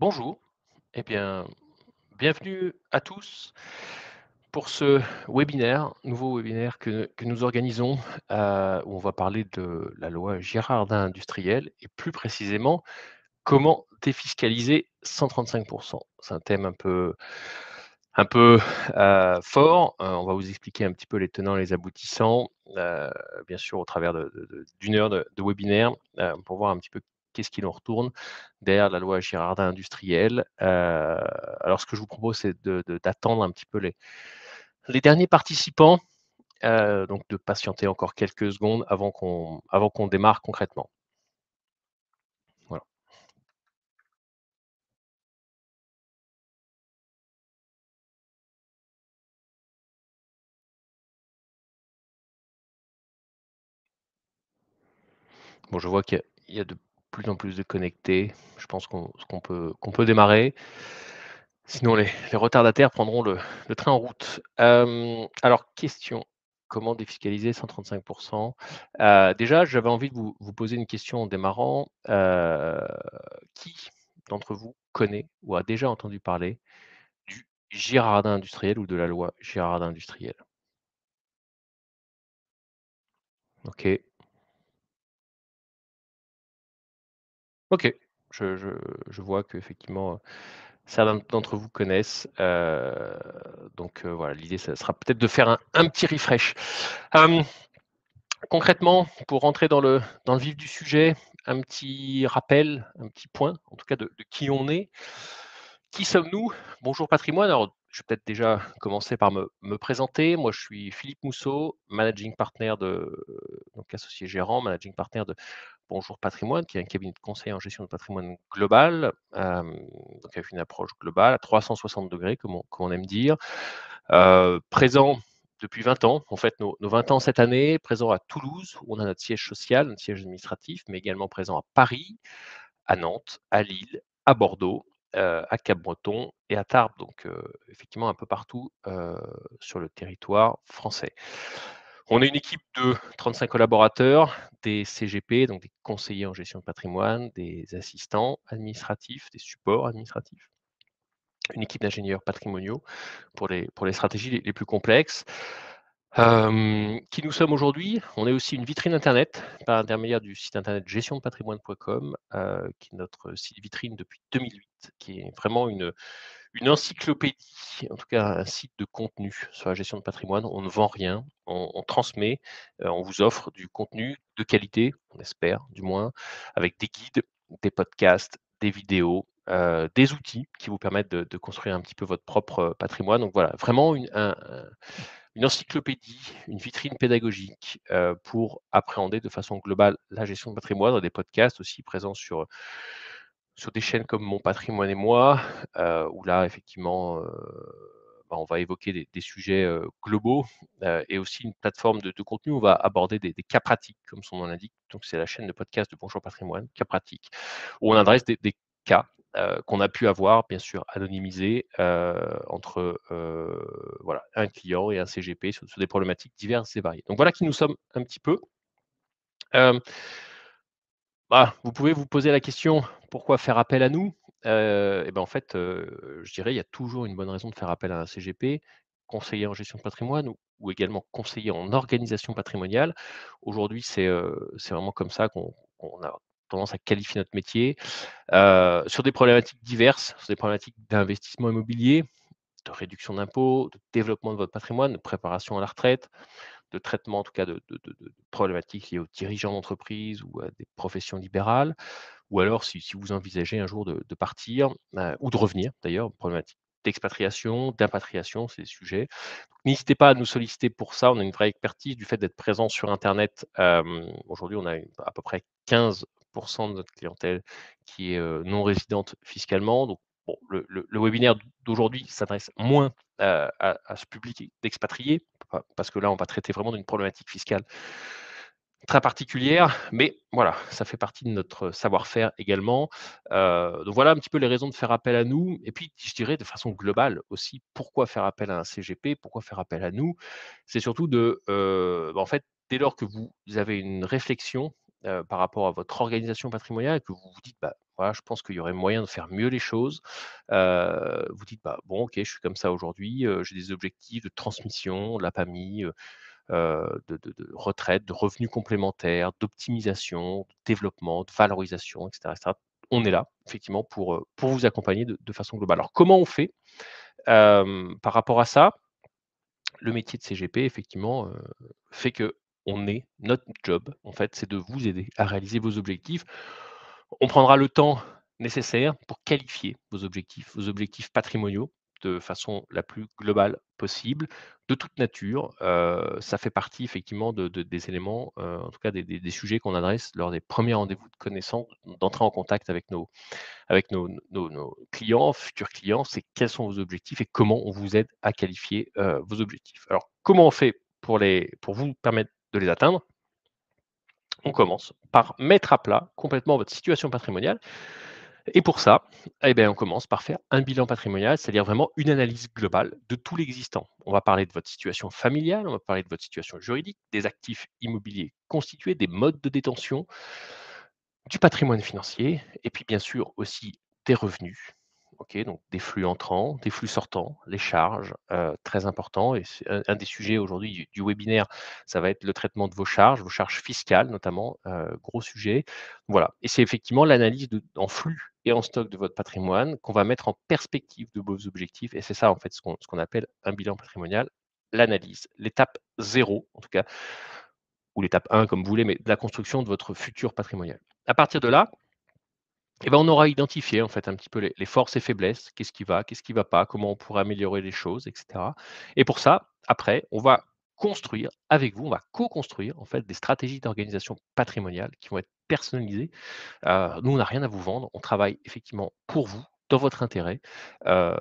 Bonjour, eh bien, bienvenue à tous pour ce webinaire, nouveau webinaire que nous organisons, où on va parler de la loi Girardin industrielle et plus précisément, comment défiscaliser 135. C'est un thème un peu, fort, on va vous expliquer un petit peu les tenants et les aboutissants, bien sûr au travers d'une heure de webinaire, pour voir un petit peu qu'est-ce qui nous retourne derrière la loi Girardin industrielle. Alors ce que je vous propose, c'est d'attendre un petit peu les derniers participants, donc de patienter encore quelques secondes avant qu'on démarre concrètement. Voilà. Bon, je vois qu'il y a de plus en plus de connectés. Je pense qu'on peut démarrer. Sinon, les retardataires prendront le train en route. Alors, question, comment défiscaliser 135? Déjà, j'avais envie de vous poser une question en démarrant. Qui d'entre vous connaît ou a déjà entendu parler du Girardin industriel ou de la loi Girardin industrielle? OK, OK. Je vois qu'effectivement, certains d'entre vous connaissent, donc voilà, l'idée, ça sera peut-être de faire un petit refresh. Hem Concrètement, pour rentrer dans le vif du sujet, un petit rappel, un petit point, en tout cas de qui on est. Qui sommes-nous? Bonjour Patrimoine. Alors, je vais peut-être déjà commencer par me présenter. Moi, je suis Philippe Mousseau, managing partner donc associé gérant, managing partner de Bonjour Patrimoine, qui est un cabinet de conseil en gestion de patrimoine global, donc avec une approche globale à 360 degrés, comme on aime dire. Présent depuis 20 ans, en fait, nos 20 ans cette année, présent à Toulouse, où on a notre siège social, notre siège administratif, mais également présent à Paris, à Nantes, à Lille, à Bordeaux, à Cap-Breton et à Tarbes, donc effectivement un peu partout, sur le territoire français. On est une équipe de 35 collaborateurs, des CGP, donc des conseillers en gestion de patrimoine, des assistants administratifs, des supports administratifs, une équipe d'ingénieurs patrimoniaux pour les stratégies les plus complexes. Qui nous sommes aujourd'hui? On est aussi une vitrine internet par l'intermédiaire du site internet gestiondepatrimoine.com, qui est notre site vitrine depuis 2008, qui est vraiment une encyclopédie, en tout cas un site de contenu sur la gestion de patrimoine. On ne vend rien, on transmet, on vous offre du contenu de qualité, on espère du moins, avec des guides, des podcasts, des vidéos, des outils qui vous permettent de construire un petit peu votre propre, patrimoine. Donc voilà, vraiment une encyclopédie, une vitrine pédagogique, pour appréhender de façon globale la gestion de patrimoine. Des podcasts aussi présents sur des chaînes comme Mon Patrimoine et moi, où là effectivement, on va évoquer des sujets, globaux, et aussi une plateforme de contenu où on va aborder des cas pratiques comme son nom l'indique. Donc c'est la chaîne de podcast de Bonjour Patrimoine, cas pratiques, où on adresse des cas, qu'on a pu avoir bien sûr anonymisés, entre, voilà, un client et un CGP sur des problématiques diverses et variées. Donc voilà qui nous sommes un petit peu. Hem Vous pouvez vous poser la question: «Pourquoi faire appel à nous?» Et ben, en fait, je dirais, il y a toujours une bonne raison de faire appel à un CGP, conseiller en gestion de patrimoine ou également conseiller en organisation patrimoniale. Aujourd'hui, c'est vraiment comme ça qu'on a tendance à qualifier notre métier, sur des problématiques diverses, sur des problématiques d'investissement immobilier, de réduction d'impôts, de développement de votre patrimoine, de préparation à la retraite, de traitement en tout cas de problématiques liées aux dirigeants d'entreprise ou à des professions libérales, ou alors si vous envisagez un jour de partir, ou de revenir d'ailleurs, problématique d'expatriation, d'impatriation, c'est des sujets. N'hésitez pas à nous solliciter pour ça, on a une vraie expertise du fait d'être présent sur internet. Aujourd'hui, on a à peu près 15 de notre clientèle qui est, non résidente fiscalement. Donc bon, le webinaire d'aujourd'hui s'adresse moins, à ce public d'expatriés, parce que là, on va traiter vraiment d'une problématique fiscale très particulière, mais voilà, ça fait partie de notre savoir-faire également. Donc voilà un petit peu les raisons de faire appel à nous et puis je dirais de façon globale aussi, pourquoi faire appel à un CGP? Pourquoi faire appel à nous? C'est surtout en fait, dès lors que vous avez une réflexion, par rapport à votre organisation patrimoniale et que vous vous dites: voilà, je pense qu'il y aurait moyen de faire mieux les choses. Vous dites: «Bah, bon, OK, je suis comme ça aujourd'hui, j'ai des objectifs de transmission de la famille, de retraite, de revenus complémentaires, d'optimisation, de développement, de valorisation, et cetera. On est là, effectivement, pour vous accompagner de façon globale. Alors comment on fait? Par rapport à ça, le métier de CGP, effectivement, fait que on est notre job, en fait, c'est de vous aider à réaliser vos objectifs. On prendra le temps nécessaire pour qualifier vos objectifs patrimoniaux de façon la plus globale possible, de toute nature. Ça fait partie effectivement des éléments, en tout cas des sujets qu'on adresse lors des premiers rendez-vous de connaissance, d'entrer en contact avec nos clients, futurs clients, c'est quels sont vos objectifs et comment on vous aide à qualifier, vos objectifs. Alors, comment on fait pour vous permettre de les atteindre? On commence par mettre à plat complètement votre situation patrimoniale et pour ça, eh beh, on commence par faire un bilan patrimonial, c'est-à-dire vraiment une analyse globale de tout l'existant. On va parler de votre situation familiale, on va parler de votre situation juridique, des actifs immobiliers constitués, des modes de détention, du patrimoine financier et puis bien sûr aussi des revenus. OK, donc des flux entrants, des flux sortants, les charges, très important et c'est un des sujets aujourd'hui du webinaire, ça va être le traitement de vos charges fiscales notamment, gros sujet. Voilà et c'est effectivement l'analyse en flux et en stock de votre patrimoine qu'on va mettre en perspective de vos objectifs et c'est ça en fait ce qu'on appelle un bilan patrimonial, l'analyse. L'étape zéro en tout cas, ou l'étape 1 comme vous voulez, mais de la construction de votre futur patrimonial. À partir de là, eh ben, on aura identifié en fait un petit peu les forces et faiblesses, qu'est-ce qui va pas, comment on pourrait améliorer les choses, et cetera. Et pour ça, après, on va construire avec vous, on va co-construire en fait des stratégies d'organisation patrimoniale qui vont être personnalisées. Nous, on n'a rien à vous vendre, on travaille effectivement pour vous, dans votre intérêt, heu,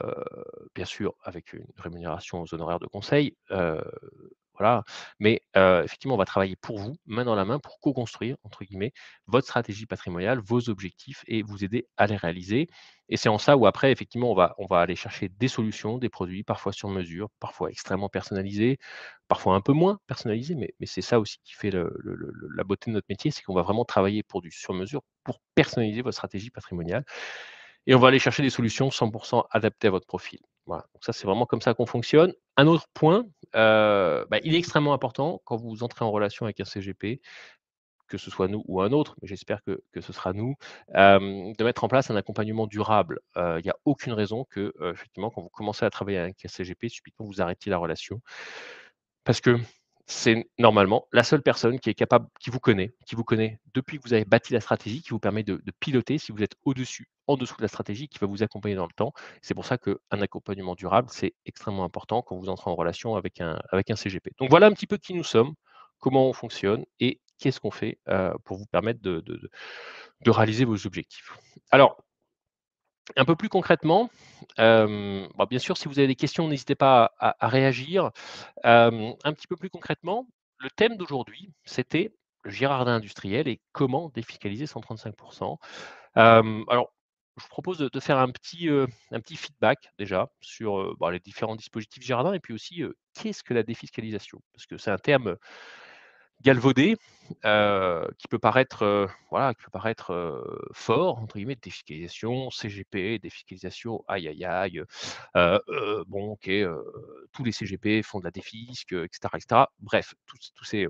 bien sûr avec une rémunération aux honoraires de conseil, voilà, mais effectivement, on va travailler pour vous, main dans la main, pour «co-construire» entre guillemets, votre stratégie patrimoniale, vos objectifs et vous aider à les réaliser et c'est en ça où après effectivement on va aller chercher des solutions, des produits parfois sur mesure, parfois extrêmement personnalisés, parfois un peu moins personnalisés, mais c'est ça aussi qui fait la beauté de notre métier, c'est qu'on va vraiment travailler pour du sur mesure, pour personnaliser votre stratégie patrimoniale et on va aller chercher des solutions 100% adaptées à votre profil. Voilà, donc ça, c'est vraiment comme ça qu'on fonctionne. Un autre point, bah, il est extrêmement important quand vous entrez en relation avec un CGP, que ce soit nous ou un autre, mais j'espère que ce sera nous, de mettre en place un accompagnement durable. Il y a aucune raison que, effectivement, quand vous commencez à travailler avec un CGP, subitement vous arrêtiez la relation. Parce que c'est normalement la seule personne qui est capable qui vous connaît depuis que vous avez bâti la stratégie, qui vous permet de piloter si vous êtes au-dessus, en dessous de la stratégie, qui va vous accompagner dans le temps. C'est pour ça qu'un accompagnement durable, c'est extrêmement important quand vous entrez en relation avec un CGP. Donc voilà un petit peu qui nous sommes, comment on fonctionne et qu'est-ce qu'on fait, pour vous permettre de réaliser vos objectifs. Alors, un peu plus concrètement, bah, bien sûr, si vous avez des questions, n'hésitez pas à réagir. Un petit peu plus concrètement, le thème d'aujourd'hui, c'était le Girardin industriel et comment défiscaliser 135. Alors, je vous propose de faire un petit feedback déjà sur, bah, les différents dispositifs Girardin et puis aussi, qu'est-ce que la défiscalisation? Parce que c'est un terme galvaudé, qui peut paraître, voilà, qui peut paraître, «fort» entre guillemets, défiscalisation, CGP, défiscalisation, aïe, aïe, aïe, bon OK, tous les CGP font de la défisc, et cetera, et cetera. Bref, tous ces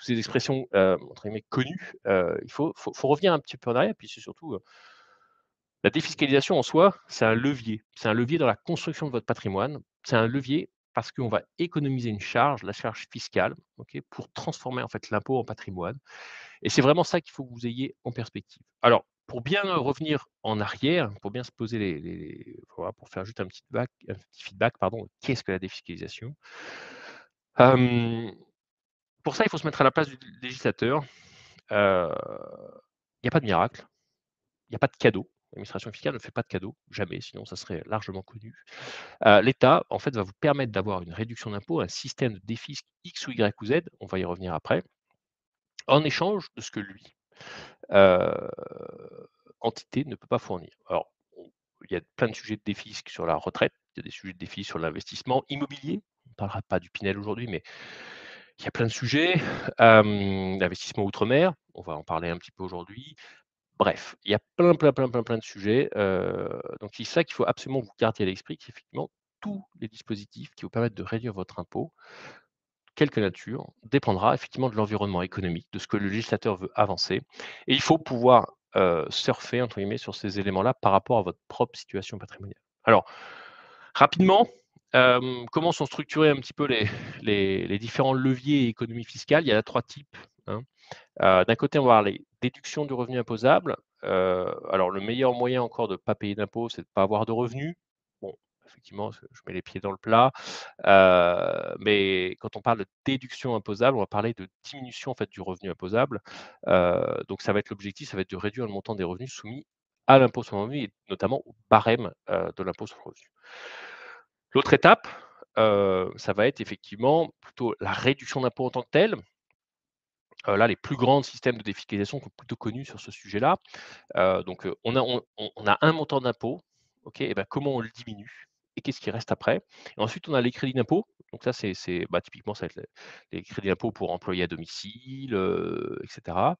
expressions, entre guillemets «connues», il faut revenir un petit peu en arrière, puis c'est surtout, la défiscalisation en soi, c'est un levier. C'est un levier dans la construction de votre patrimoine. C'est un levier parce qu'on va économiser une charge, la charge fiscale, OK, pour transformer en fait l'impôt en patrimoine et c'est vraiment ça qu'il faut que vous ayez en perspective. Alors, pour bien revenir en arrière, pour bien se poser voilà, pour faire juste un petit feedback, pardon, qu'est-ce que la défiscalisation? Hem, pour ça, il faut se mettre à la place du législateur. Il n'y a pas de miracle, il n'y a pas de cadeau. L'administration fiscale ne fait pas de cadeaux, jamais, sinon ça serait largement connu. L'État, en fait, va vous permettre d'avoir une réduction d'impôt, un système de défisc X ou Y ou Z, on va y revenir après, en échange de ce que lui, heu, entité ne peut pas fournir. Alors, il y a plein de sujets de défisc sur la retraite, il y a des sujets de défisc sur l'investissement immobilier. On ne parlera pas du Pinel aujourd'hui, mais il y a plein de sujets. L'investissement outre-mer, on va en parler un petit peu aujourd'hui. Bref, il y a plein, plein, plein, plein, plein de sujets, donc c'est ça qu'il faut absolument que vous gardiez à l'esprit, qu'effectivement tous les dispositifs qui vous permettent de réduire votre impôt, quelque nature, dépendra effectivement de l'environnement économique, de ce que le législateur veut avancer et il faut pouvoir, «surfer» entre guillemets sur ces éléments-là par rapport à votre propre situation patrimoniale. Alors rapidement, comment sont structurés un petit peu les différents leviers et économies fiscales? Il y en a 3 types, hein. D'un côté, on va avoir les déductions du revenu imposable. Alors le meilleur moyen encore de ne pas payer d'impôts, c'est de ne pas avoir de revenus. Bon, effectivement, je mets les pieds dans le plat, mais quand on parle de déduction imposable, on va parler de diminution, en fait, du revenu imposable. Donc ça va être l'objectif, ça va être de réduire le montant des revenus soumis à l'impôt sur le revenu et notamment au barème, de l'impôt sur le revenu. L'autre étape, ça va être effectivement plutôt la réduction d'impôt en tant que telle. Là, les plus grands systèmes de défiscalisation sont plutôt connus sur ce sujet-là. On a un montant d'impôt, OK et ben, comment on le diminue et qu'est-ce qui reste après? Et ensuite, on a les crédits d'impôt. Donc ça, bah, typiquement, ça va être les crédits d'impôt pour employés à domicile, et cetera.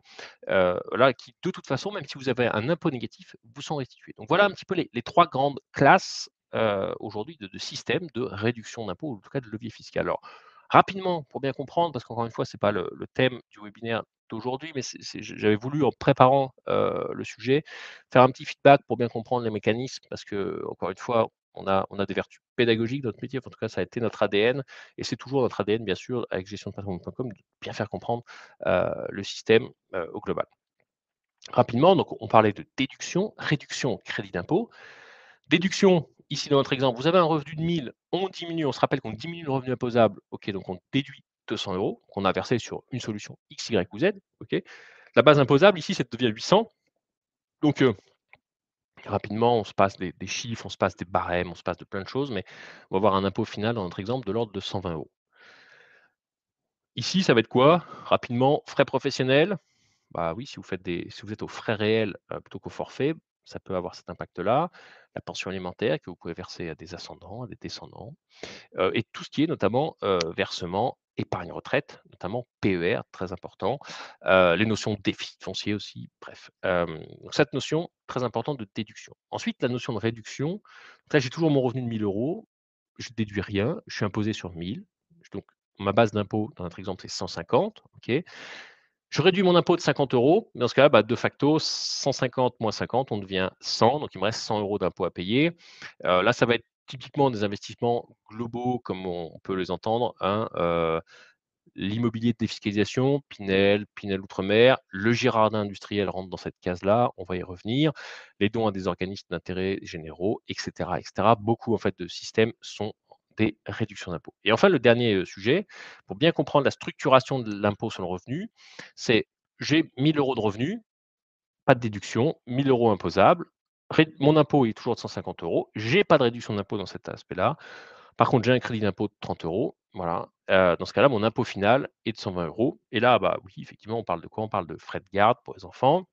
Là, qui de toute façon, même si vous avez un impôt négatif, vous sont restitués. Donc voilà un petit peu les 3 grandes classes, aujourd'hui de systèmes de réduction d'impôt ou en tout cas de levier fiscal. Alors, rapidement, pour bien comprendre, parce qu'encore une fois, c'est pas le thème du webinaire d'aujourd'hui, mais j'avais voulu en préparant, le sujet, faire un petit feedback pour bien comprendre les mécanismes parce que encore une fois, on a des vertus pédagogiques dans notre métier, enfin, en tout cas ça a été notre ADN et c'est toujours notre ADN bien sûr avec gestiondepatrimoine.com de bien faire comprendre, le système, au global. Rapidement, donc on parlait de déduction, réduction, crédit d'impôt. Déduction, ici dans notre exemple, vous avez un revenu de 1000, on diminue, on se rappelle qu'on diminue le revenu imposable, OK, donc on déduit 200 € qu'on a versé sur une solution X, Y ou Z, OK. La base imposable ici, ça devient 800, donc rapidement, on se passe des chiffres, on se passe des barèmes, on se passe de plein de choses, mais on va avoir un impôt final dans notre exemple de l'ordre de 120 €. Ici, ça va être quoi? Rapidement, frais professionnels. Bah oui, si vous êtes aux frais réels, plutôt qu'au forfait, ça peut avoir cet impact-là. La pension alimentaire que vous pouvez verser à des ascendants, à des descendants, et tout ce qui est notamment, versement épargne retraite, notamment PER, très important, les notions de déficit foncier aussi, bref. Donc cette notion très importante de déduction. Ensuite, la notion de réduction, donc là, j'ai toujours mon revenu de 1 000 €, je déduis rien, je suis imposé sur 1 000, donc ma base d'impôt dans notre exemple, c'est 150, OK. Je réduis mon impôt de 50 €, dans ce cas-là, bah, de facto 150 moins 50, on devient 100, donc il me reste 100 € d'impôt à payer. Là, ça va être typiquement des investissements globaux comme on peut les entendre, hein, l'immobilier de défiscalisation, Pinel Outre-mer, le Girardin industriel rentre dans cette case-là, on va y revenir. Les dons à des organismes d'intérêt généraux et cetera et cetera. Beaucoup en fait de systèmes sont des réductions d'impôts et enfin le dernier, sujet, pour bien comprendre la structuration de l'impôt sur le revenu, c'est j'ai 1 000 € de revenus, pas de déduction, 1 000 € imposables, mon impôt est toujours de 150 €, j'ai pas de réduction d'impôt dans cet aspect-là. Par contre, j'ai un crédit d'impôt de 30 €, voilà, dans ce cas-là, mon impôt final est de 120 € et là, bah, oui, effectivement, on parle de quoi? On parle de frais de garde pour les enfants,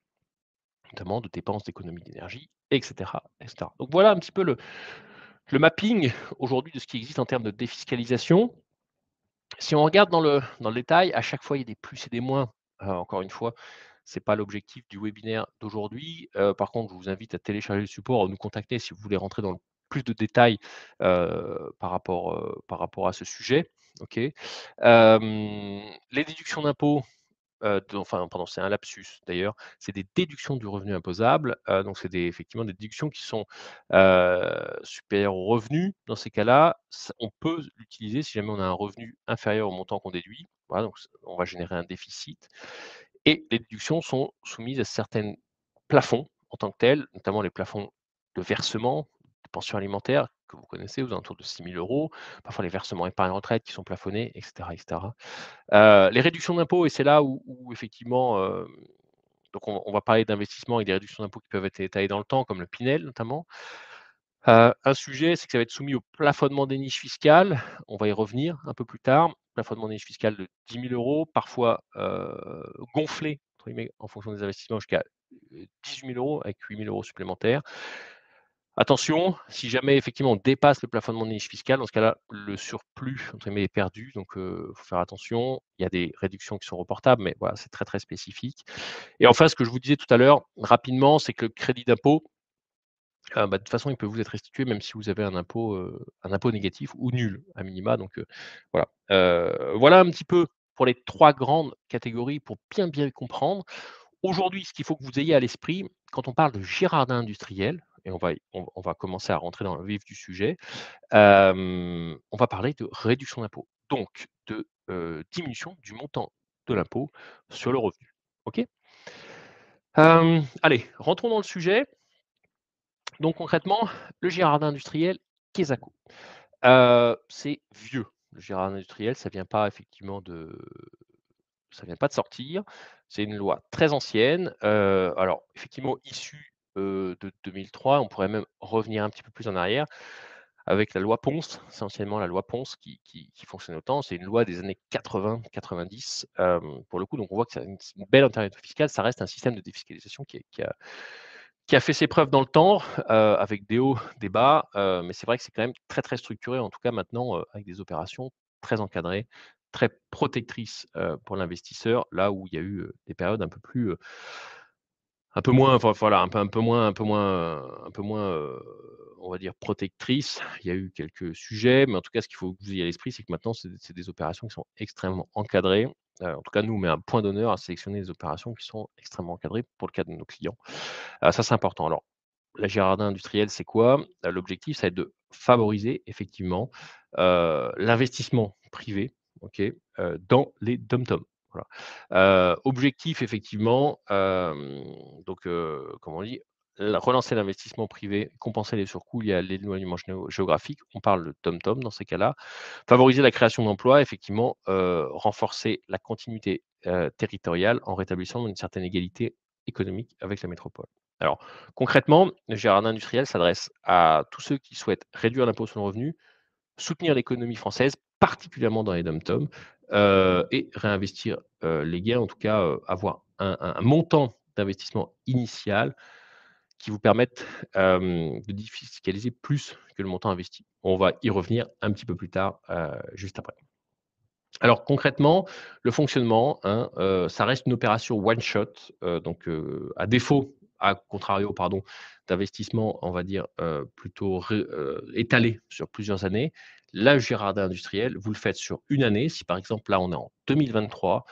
notamment de dépenses d'économie d'énergie et cetera et cetera. Donc voilà un petit peu le mapping aujourd'hui de ce qui existe en termes de défiscalisation. Si on regarde dans le détail, à chaque fois, il y a des plus et des moins. Encore une fois, c'est pas l'objectif du webinaire d'aujourd'hui. Par contre, je vous invite à télécharger le support ou nous contacter si vous voulez rentrer dans plus de détails, par rapport à ce sujet, OK? Les déductions d'impôts, enfin pardon, c'est un lapsus d'ailleurs, c'est des déductions du revenu imposable, donc c'est effectivement des déductions qui sont, supérieures aux revenus. Dans ces cas-là, on peut l'utiliser si jamais on a un revenu inférieur au montant qu'on déduit. Voilà, donc on va générer un déficit et les déductions sont soumises à certains plafonds en tant que tels, notamment les plafonds de versement, de pension alimentaire que vous connaissez aux alentours de 6 000 €, parfois les versements épargne retraite qui sont plafonnés et cetera et cetera. Les réductions d'impôts et c'est là où effectivement, donc on va parler d'investissement et des réductions d'impôts qui peuvent être étalées dans le temps, comme le Pinel notamment. Un sujet, c'est que ça va être soumis au plafonnement des niches fiscales. On va y revenir un peu plus tard. Plafonnement des niches fiscales de 10 000 €, parfois, gonflé entre guillemets en fonction des investissements jusqu'à, 18 000 € avec 8 000 € supplémentaires. Attention, si jamais effectivement on dépasse le plafonnement de niche fiscale, dans ce cas-là, le surplus entre guillemets est perdu, donc faut faire attention. Il y a des réductions qui sont reportables, mais voilà, c'est très, très spécifique. Et enfin, ce que je vous disais tout à l'heure, rapidement, c'est que le crédit d'impôt, bah, de toute façon, il peut vous être restitué même si vous avez un impôt négatif ou nul à minima, donc voilà. Voilà un petit peu pour les 3 grandes catégories pour bien, bien comprendre. Aujourd'hui, ce qu'il faut que vous ayez à l'esprit, quand on parle de Girardin industriel et on va commencer à rentrer dans le vif du sujet, on va parler de réduction d'impôt, donc de, diminution du montant de l'impôt sur le revenu. OK? Allez, rentrons dans le sujet. Donc concrètement, le Girardin industriel, qu'est-ce que c'est vieux. Le Girardin industriel, ça vient pas de sortir. C'est une loi très ancienne, alors effectivement issue, de 2003. On pourrait même revenir un petit peu plus en arrière avec la loi Ponce. C'est anciennement la loi Ponce qui fonctionne autant. C'est une loi des années 80-90, pour le coup, donc on voit que c'est une belle antériorité fiscale. Ça reste un système de défiscalisation qui a fait ses preuves dans le temps, avec des hauts, des bas, mais c'est vrai que c'est quand même très, très structuré, en tout cas maintenant, avec des opérations très encadrées, très protectrices, pour l'investisseur, là où il y a eu, des périodes un peu moins, enfin voilà, un peu moins, on va dire protectrices. Il y a eu quelques sujets, mais en tout cas, ce qu'il faut que vous ayez à l'esprit, c'est que maintenant, c'est des opérations qui sont extrêmement encadrées. En tout cas, nous, on met un point d'honneur à sélectionner des opérations qui sont extrêmement encadrées pour le cas de nos clients. Ça, c'est important. Alors, la Girardin industrielle, c'est quoi? L'objectif, ça va être de favoriser effectivement, l'investissement privé, OK, dans les DOM-TOM. Voilà. Objectif effectivement, donc comment on dit? Relancer l'investissement privé, compenser les surcoûts liés à l'éloignement géographique. On parle de DOM-TOM dans ces cas-là. Favoriser la création d'emplois, effectivement, renforcer la continuité, territoriale en rétablissant une certaine égalité économique avec la métropole. Alors, concrètement, le jardin industriel s'adresse à tous ceux qui souhaitent réduire l'impôt sur le revenu, soutenir l'économie française, particulièrement dans les DOM-TOM, et réinvestir, les gains, en tout cas, avoir un montant d'investissement initial qui vous permette, de défiscaliser plus que le montant investi. On va y revenir un petit peu plus tard, juste après. Alors concrètement, le fonctionnement, hein, ça reste une opération one shot, donc à défaut, à contrario pardon, d'investissement, on va dire, plutôt étalé sur plusieurs années. La Girardin industriel, vous le faites sur une année. Si par exemple, là, on est en 2023,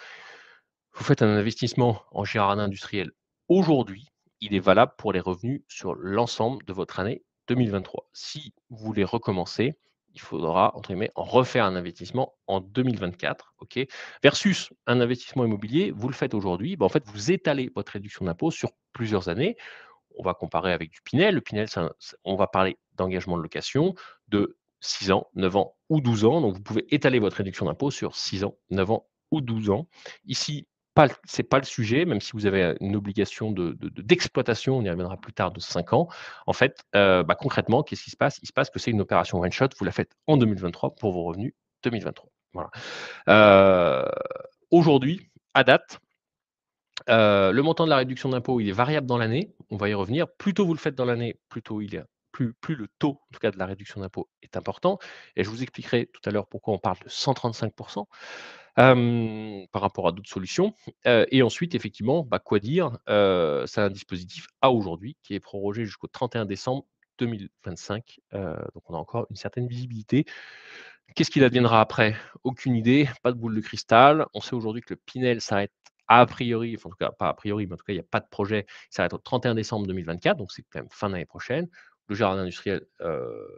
vous faites un investissement en Girardin industriel aujourd'hui, il est valable pour les revenus sur l'ensemble de votre année 2023. Si vous voulez recommencer, il faudra, entre guillemets, refaire un investissement en 2024, OK? Versus un investissement immobilier, vous le faites aujourd'hui, bah, en fait, vous étalez votre réduction d'impôt sur plusieurs années. On va comparer avec du Pinel. Le Pinel, on va parler d'engagement de location de 6 ans, 9 ans ou 12 ans. Donc, vous pouvez étaler votre réduction d'impôt sur 6 ans, 9 ans ou 12 ans. Ici, c'est pas le sujet, même si vous avez une obligation d'exploitation, on y reviendra plus tard, de 5 ans. En fait, bah, concrètement, qu'est-ce qui se passe? Il se passe que c'est une opération one shot, vous la faites en 2023 pour vos revenus 2023. Voilà. Euh, Aujourd'hui, à date, le montant de la réduction d'impôt, il est variable dans l'année, on va y revenir. Plus tôt vous le faites dans l'année, plus tôt il est plus le taux, en tout cas de la réduction d'impôt est important et je vous expliquerai tout à l'heure pourquoi on parle de 135 par rapport à d'autres solutions. Et ensuite effectivement, bah, quoi dire? C'est un dispositif à aujourd'hui qui est prorogé jusqu'au 31 décembre 2025, donc on a encore une certaine visibilité. Qu'est-ce qu'il adviendra après? Aucune idée, pas de boule de cristal. On sait aujourd'hui que le Pinel s'arrête a priori, enfin en tout cas pas a priori, mais en tout cas il n'y a pas de projet, il s'arrête au 31 décembre 2024, donc c'est quand même fin d'année prochaine. Le jardin industriel,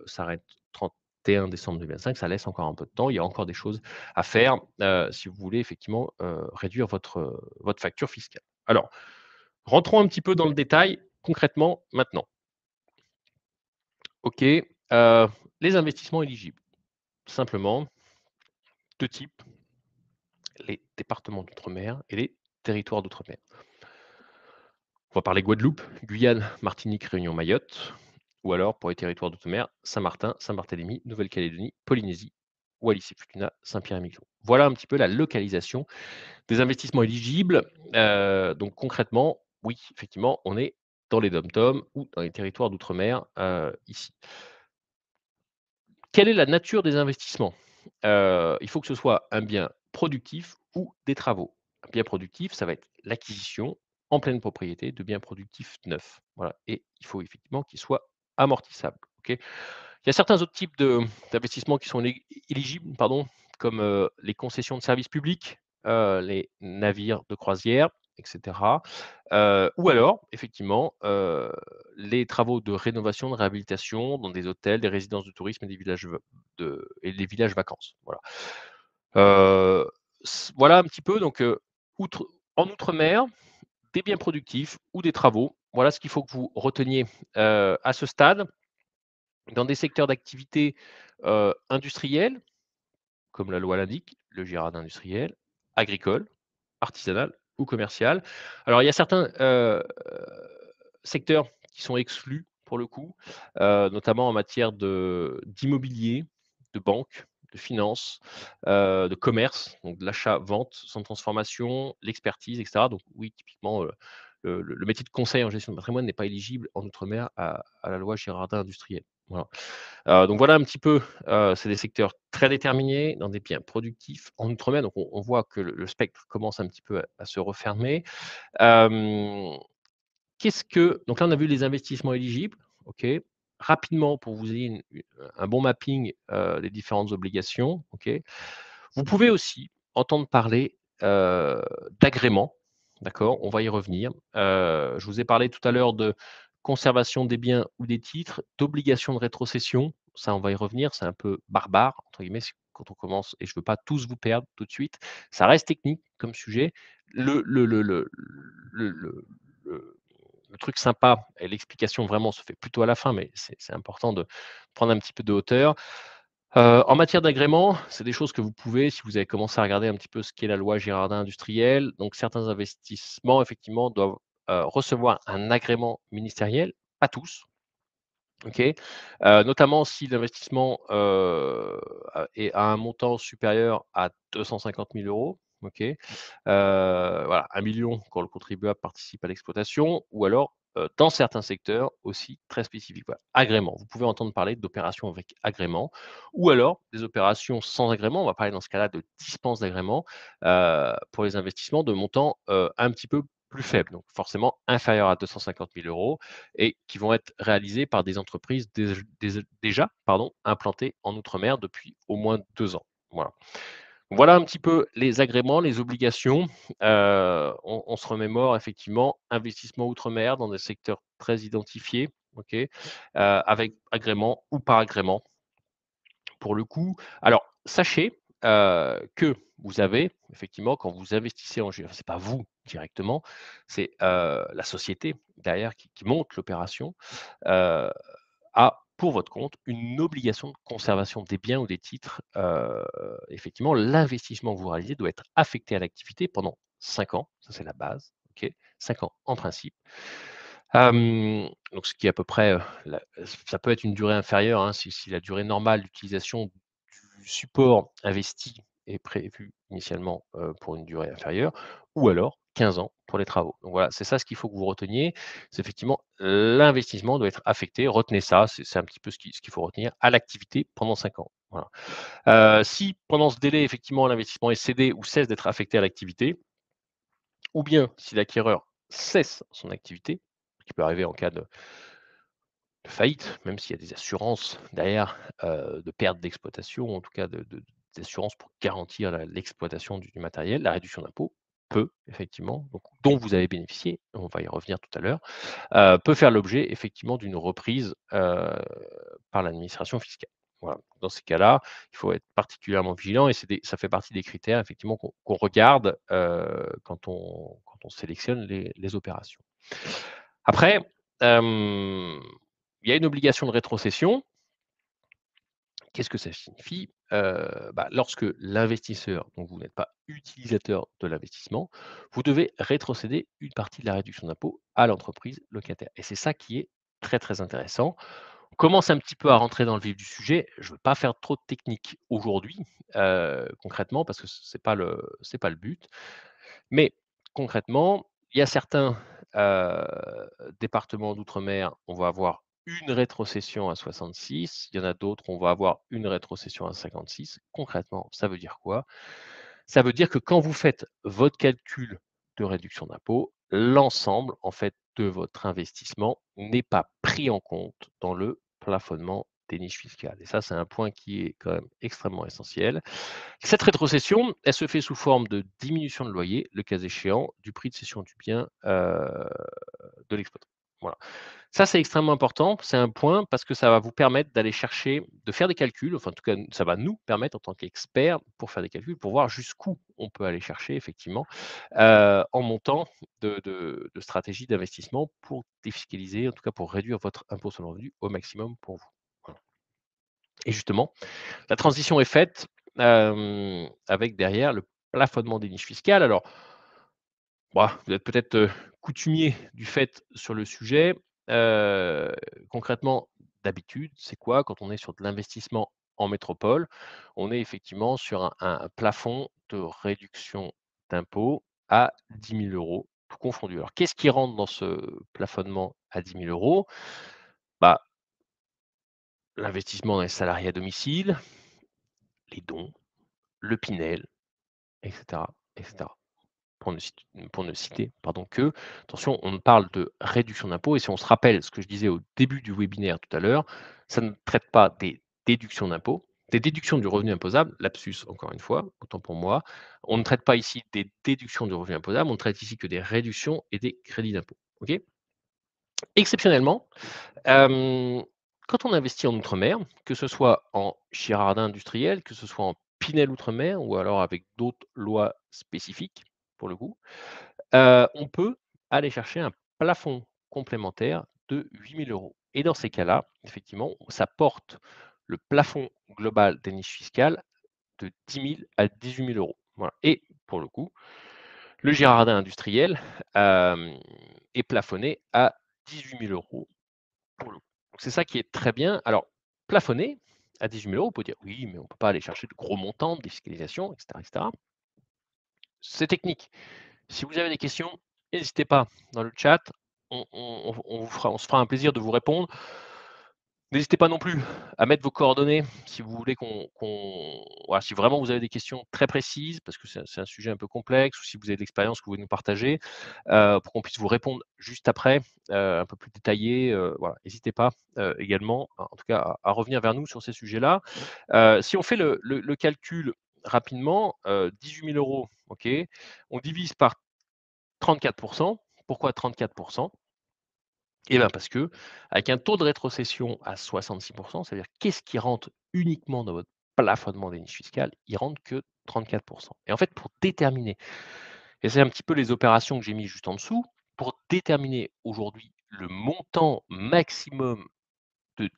s'arrête 31 décembre 2025, ça laisse encore un peu de temps. Il y a encore des choses à faire, si vous voulez effectivement, réduire votre facture fiscale. Alors, rentrons un petit peu dans le détail concrètement maintenant. OK, les investissements éligibles. Simplement, 2 types. Les départements d'outre-mer et les territoires d'outre-mer. On va parler Guadeloupe, Guyane, Martinique, Réunion, Mayotte, ou alors pour les territoires d'outre-mer, Saint-Martin, Saint-Barthélemy, Nouvelle-Calédonie, Polynésie, Wallis et Futuna, Saint-Pierre-et-Miquelon. Voilà un petit peu la localisation des investissements éligibles. Donc concrètement, oui, effectivement, on est dans les DOM-TOM ou dans les territoires d'outre-mer, ici. Quelle est la nature des investissements? Il faut que ce soit un bien productif ou des travaux. Un bien productif, ça va être l'acquisition en pleine propriété de biens productifs neufs. Voilà, et il faut effectivement qu'ils soient amortissables, OK? Il y a certains autres types d'investissements qui sont éligibles, pardon, comme, les concessions de services publics, les navires de croisière et cetera. Ou alors, effectivement, les travaux de rénovation, de réhabilitation dans des hôtels, des résidences de tourisme et des villages des villages vacances, voilà. Heu, voilà un petit peu donc, outre en outre-mer, des biens productifs ou des travaux. Voilà ce qu'il faut que vous reteniez, à ce stade. Dans des secteurs d'activité, industriels, comme la loi l'indique, le Girard industriel, agricole, artisanal ou commercial. Alors il y a certains, secteurs qui sont exclus pour le coup, notamment en matière d'immobilier, de banque, de finance, de commerce, donc de l'achat-vente sans transformation, l'expertise et cetera. Donc oui, typiquement, le métier de conseil en gestion de patrimoine n'est pas éligible en outre-mer à la loi Girardin industrielle. Voilà. Donc voilà un petit peu, c'est des secteurs très déterminés, dans des biens productifs en outre-mer, donc on voit que le spectre commence un petit peu à se refermer. Hem, qu'est-ce que donc là, on a vu les investissements éligibles, OK. Rapidement, pour que vous ayez un bon mapping, des différentes obligations, OK. Vous pouvez aussi entendre parler, d'agréments, d'accord? On va y revenir. Je vous ai parlé tout à l'heure de conservation des biens ou des titres, d'obligation de rétrocession. Ça, on va y revenir, c'est un peu «barbare» entre guillemets, quand on commence et je ne veux pas tous vous perdre tout de suite. Ça reste technique comme sujet. Le le truc sympa et l'explication vraiment se fait plutôt à la fin, mais c'est important de prendre un petit peu de hauteur. En matière d'agrément, c'est des choses que vous pouvez, si vous avez commencé à regarder un petit peu ce qu'est la loi Girardin industrielle, donc certains investissements effectivement doivent, recevoir un agrément ministériel, pas tous, OK. Notamment si l'investissement, est à un montant supérieur à 250 000 €, OK. Voilà, 1 000 000 quand le contribuable participe à l'exploitation ou alors, dans certains secteurs aussi très spécifiques, voilà. Agrément, vous pouvez entendre parler d'opérations avec agrément ou alors des opérations sans agrément. On va parler dans ce cas-là de dispense d'agrément, pour les investissements de montants, un petit peu plus faibles, donc forcément inférieurs à 250 000 € et qui vont être réalisés par des entreprises déjà implantées en outre-mer depuis au moins 2 ans. Voilà. Voilà un petit peu les agréments, les obligations. On se remémore effectivement, investissement outre-mer dans des secteurs très identifiés, OK, avec agrément ou par agrément pour le coup. Alors sachez, que vous avez effectivement quand vous investissez en c'est pas vous directement, c'est, la société derrière qui monte l'opération, heu, a pour votre compte une obligation de conservation des biens ou des titres. Effectivement, l'investissement que vous réalisez doit être affecté à l'activité pendant 5 ans, ça c'est la base, OK? 5 ans en principe. Donc ce qui est à peu près, ça peut être une durée inférieure, hein, si la durée normale d'utilisation du support investi est prévue initialement, pour une durée inférieure ou alors 15 ans pour les travaux. Donc voilà, c'est ça ce qu'il faut que vous reteniez, c'est effectivement l'investissement doit être affecté, retenez ça, c'est un petit peu ce qu'il faut retenir, à l'activité pendant 5 ans. Voilà. Si pendant ce délai effectivement l'investissement est cédé ou cesse d'être affecté à l'activité, ou bien si l'acquéreur cesse son activité, ce qui peut arriver en cas de faillite, même s'il y a des assurances derrière, de perte d'exploitation, en tout cas des assurances pour garantir l'exploitation du matériel, la réduction d'impôt peut effectivement, donc dont vous avez bénéficié, on va y revenir tout à l'heure, peut faire l'objet effectivement d'une reprise, par l'administration fiscale. Voilà. Dans ces cas-là, il faut être particulièrement vigilant et ça fait partie des critères effectivement qu'on regarde, quand on sélectionne les opérations. Après, hem, il y a une obligation de rétrocession. Qu'est-ce que ça signifie? Lorsque l'investisseur, donc vous n'êtes pas utilisateur de l'investissement, vous devez rétrocéder une partie de la réduction d'impôt à l'entreprise locataire et c'est ça qui est très, très intéressant. On commence un petit peu à rentrer dans le vif du sujet. Je ne veux pas faire trop de technique aujourd'hui, concrètement parce que c'est pas le but. Mais concrètement, il y a certains, départements d'outre-mer, on va avoir une rétrocession à 66. Il y en a d'autres, on va avoir une rétrocession à 56. Concrètement, ça veut dire quoi? Ça veut dire que quand vous faites votre calcul de réduction d'impôt, l'ensemble, en fait, de votre investissement n'est pas pris en compte dans le plafonnement des niches fiscales et ça, c'est un point qui est quand même extrêmement essentiel. Cette rétrocession, elle se fait sous forme de diminution de loyer, le cas échéant, du prix de cession du bien, de l'exploitant. Voilà. Ça, c'est extrêmement important. C'est un point parce que ça va vous permettre d'aller chercher, de faire des calculs, enfin, en tout cas, ça va nous permettre en tant qu'experts pour faire des calculs, pour voir jusqu'où on peut aller chercher effectivement, en montant de stratégies d'investissement pour défiscaliser, en tout cas pour réduire votre impôt sur le revenu au maximum pour vous. Voilà et justement, la transition est faite, avec derrière le plafonnement des niches fiscales. Alors, bah, vous êtes peut-être, coutumier du fait sur le sujet. Heu, Concrètement, d'habitude, c'est quoi? Quand on est sur de l'investissement en métropole, on est effectivement sur un plafond de réduction d'impôt à 10 000 €, tout confondu. Alors qu'est-ce qui rentre dans ce plafonnement à 10 000 €? Bah, l'investissement dans les salariés à domicile, les dons, le Pinel et cetera et cetera. Pour ne citer pardon que. Attention, on parle de réduction d'impôt et si on se rappelle ce que je disais au début du webinaire tout à l'heure, ça ne traite pas des déductions d'impôts, des déductions du revenu imposable, lapsus encore une fois, autant pour moi. On ne traite pas ici des déductions du revenu imposable, on traite ici que des réductions et des crédits d'impôt. OK? Exceptionnellement, quand on investit en outre-mer, que ce soit en Girardin industriel, que ce soit en Pinel outre-mer ou alors avec d'autres lois spécifiques pour le coup, on peut aller chercher un plafond complémentaire de 8 000 € et dans ces cas-là, effectivement, ça porte le plafond global des niches fiscales de 10 000 à 18 000 €. Voilà et pour le coup, le Girardin industriel, est plafonné à 18 000 € pour le coup. Donc c'est ça qui est très bien. Alors plafonné à 18 000 €, on peut dire: «Oui, mais on ne peut pas aller chercher de gros montants de défiscalisation» et cetera. C'est technique. Si vous avez des questions, n'hésitez pas dans le chat, on se fera un plaisir de vous répondre. N'hésitez pas non plus à mettre vos coordonnées si vous voulez voilà, si vraiment vous avez des questions très précises, parce que c'est un sujet un peu complexe ou si vous avez de l'expérience que vous voulez nous partager, pour qu'on puisse vous répondre juste après, un peu plus détaillé, voilà. N'hésitez pas, également, en tout cas à revenir vers nous sur ces sujets-là. Si on fait le calcul rapidement, 18 000 €, OK, on divise par 34. Pourquoi 34? Eh bien parce que avec un taux de rétrocession à 66, c'est-à-dire qu'est-ce qui rentre uniquement dans votre plafonnement des niches fiscales? Il rentre que 34 et en fait, pour déterminer et c'est un petit peu les opérations que j'ai mis juste en dessous, pour déterminer aujourd'hui le montant maximum de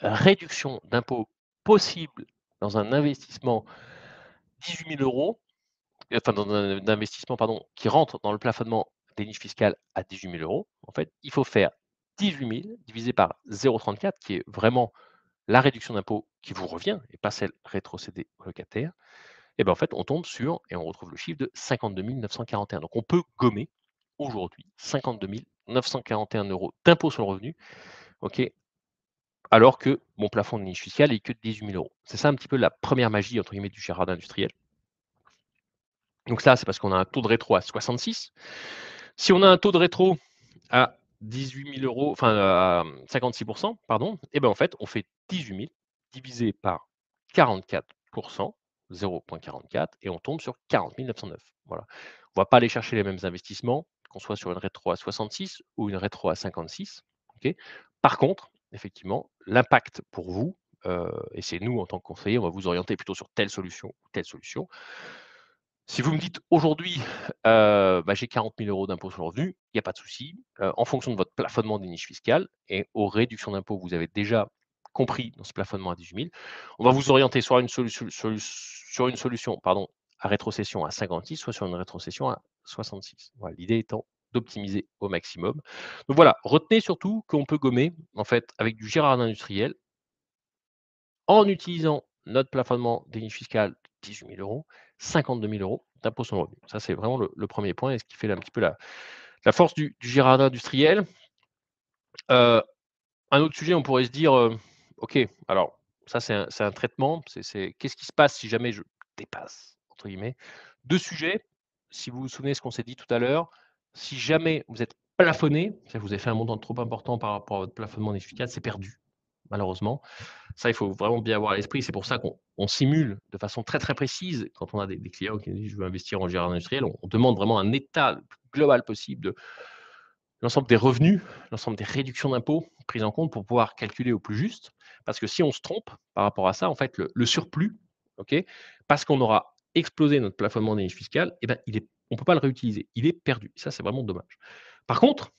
réduction d'impôt possible dans un investissement 18 000 €. Enfin dans un investissement pardon, qui rentre dans le plafonnement des niches fiscales à 18 000 €, en fait, il faut faire 18 000 divisé par 0,34 qui est vraiment la réduction d'impôt qui vous revient et pas celle rétrocédée au locataire et ben, en fait, on tombe sur et on retrouve le chiffre de 52 941. Donc on peut gommer aujourd'hui 52 941 € d'impôt sur le revenu, OK, alors que mon plafond de niche fiscale est que de 18 000 €. C'est ça un petit peu la première magie entre guillemets du Gérard industriel. Donc ça, c'est parce qu'on a un taux de rétro à 66. Si on a un taux de rétro à 18 000 €, enfin à 56 pardon, et ben en fait, on fait 18 000 divisé par 44 0,44 et on tombe sur 40 909. Voilà. On va pas aller chercher les mêmes investissements, qu'on soit sur une rétro à 66 ou une rétro à 56. OK. Par contre, effectivement, l'impact pour vous, et c'est nous en tant que conseiller, on va vous orienter plutôt sur telle solution ou telle solution. Si vous me dites aujourd'hui, bah, j'ai 40 000 € d'impôt sur le revenu, il y a pas de souci, en fonction de votre plafonnement des niches fiscales et aux réductions d'impôts que vous avez déjà compris dans ce plafonnement à 18 000, on va vous orienter soit sur une solution, pardon, à rétrocession à 56, soit sur une rétrocession à 66. Voilà, l'idée étant d'optimiser au maximum. Donc voilà, retenez surtout qu'on peut gommer, en fait, avec du Girardin industriel en utilisant notre plafonnement des niches fiscales, 18 000 €, 52 000 € d'impôt sur le revenu. Ça, c'est vraiment le 1er point et ce qui fait un petit peu La force du jardin industriel, heu, un autre sujet, on pourrait se dire, OK, alors ça c'est un traitement, c'est qu'est-ce qui se passe si jamais je «dépasse» entre guillemets? 2 sujets, si vous vous souvenez ce qu'on s'est dit tout à l'heure, si jamais vous êtes plafonné, c'est-à-dire que vous avez fait un montant trop important par rapport à votre plafonnement notifical, c'est perdu, malheureusement. Ça, il faut vraiment bien avoir à l'esprit. C'est pour ça qu'on simule de façon très, très précise quand on a des clients qui nous disent: «Je veux investir en jardin industriel», on demande vraiment un état le plus global possible de l'ensemble des revenus, l'ensemble des réductions d'impôts prises en compte pour pouvoir calculer au plus juste. Parce que si on se trompe par rapport à ça, en fait, le surplus, OK, parce qu'on aura explosé notre plafonnement des niches fiscales, et ben, il est on ne peut pas le réutiliser. Il est perdu. Ça, c'est vraiment dommage. Par contre,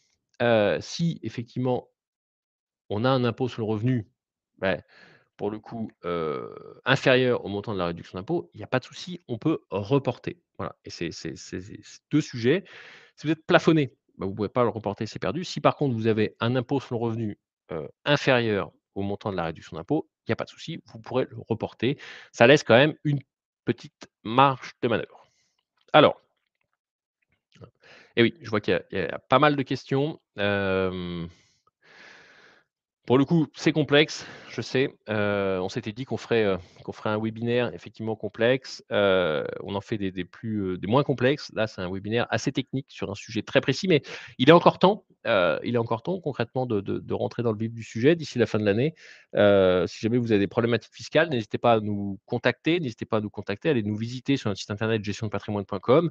si effectivement on a un impôt sur le revenu, beh, pour le coup, inférieur au montant de la réduction d'impôt, il y a pas de souci, on peut reporter. Voilà et c'est 2 sujets. Si vous êtes plafonné, bah, vous ne pouvez pas le reporter, c'est perdu. Si par contre vous avez un impôt sur le revenu, inférieur au montant de la réduction d'impôt, il y a pas de souci, vous pourrez le reporter. Ça laisse quand même une petite marge de manœuvre. Alors, et oui, je vois qu'il y a pas mal de questions. Pour le coup, c'est complexe, je sais. On s'était dit qu'on ferait un webinaire effectivement complexe. On en fait des moins complexes. Là, c'est un webinaire assez technique sur un sujet très précis, mais il est encore temps concrètement de rentrer dans le vif du sujet d'ici la fin de l'année. Si jamais vous avez des problématiques fiscales, n'hésitez pas à nous contacter, n'hésitez pas à nous contacter, allez nous visiter sur notre site internet gestiondepatrimoine.com.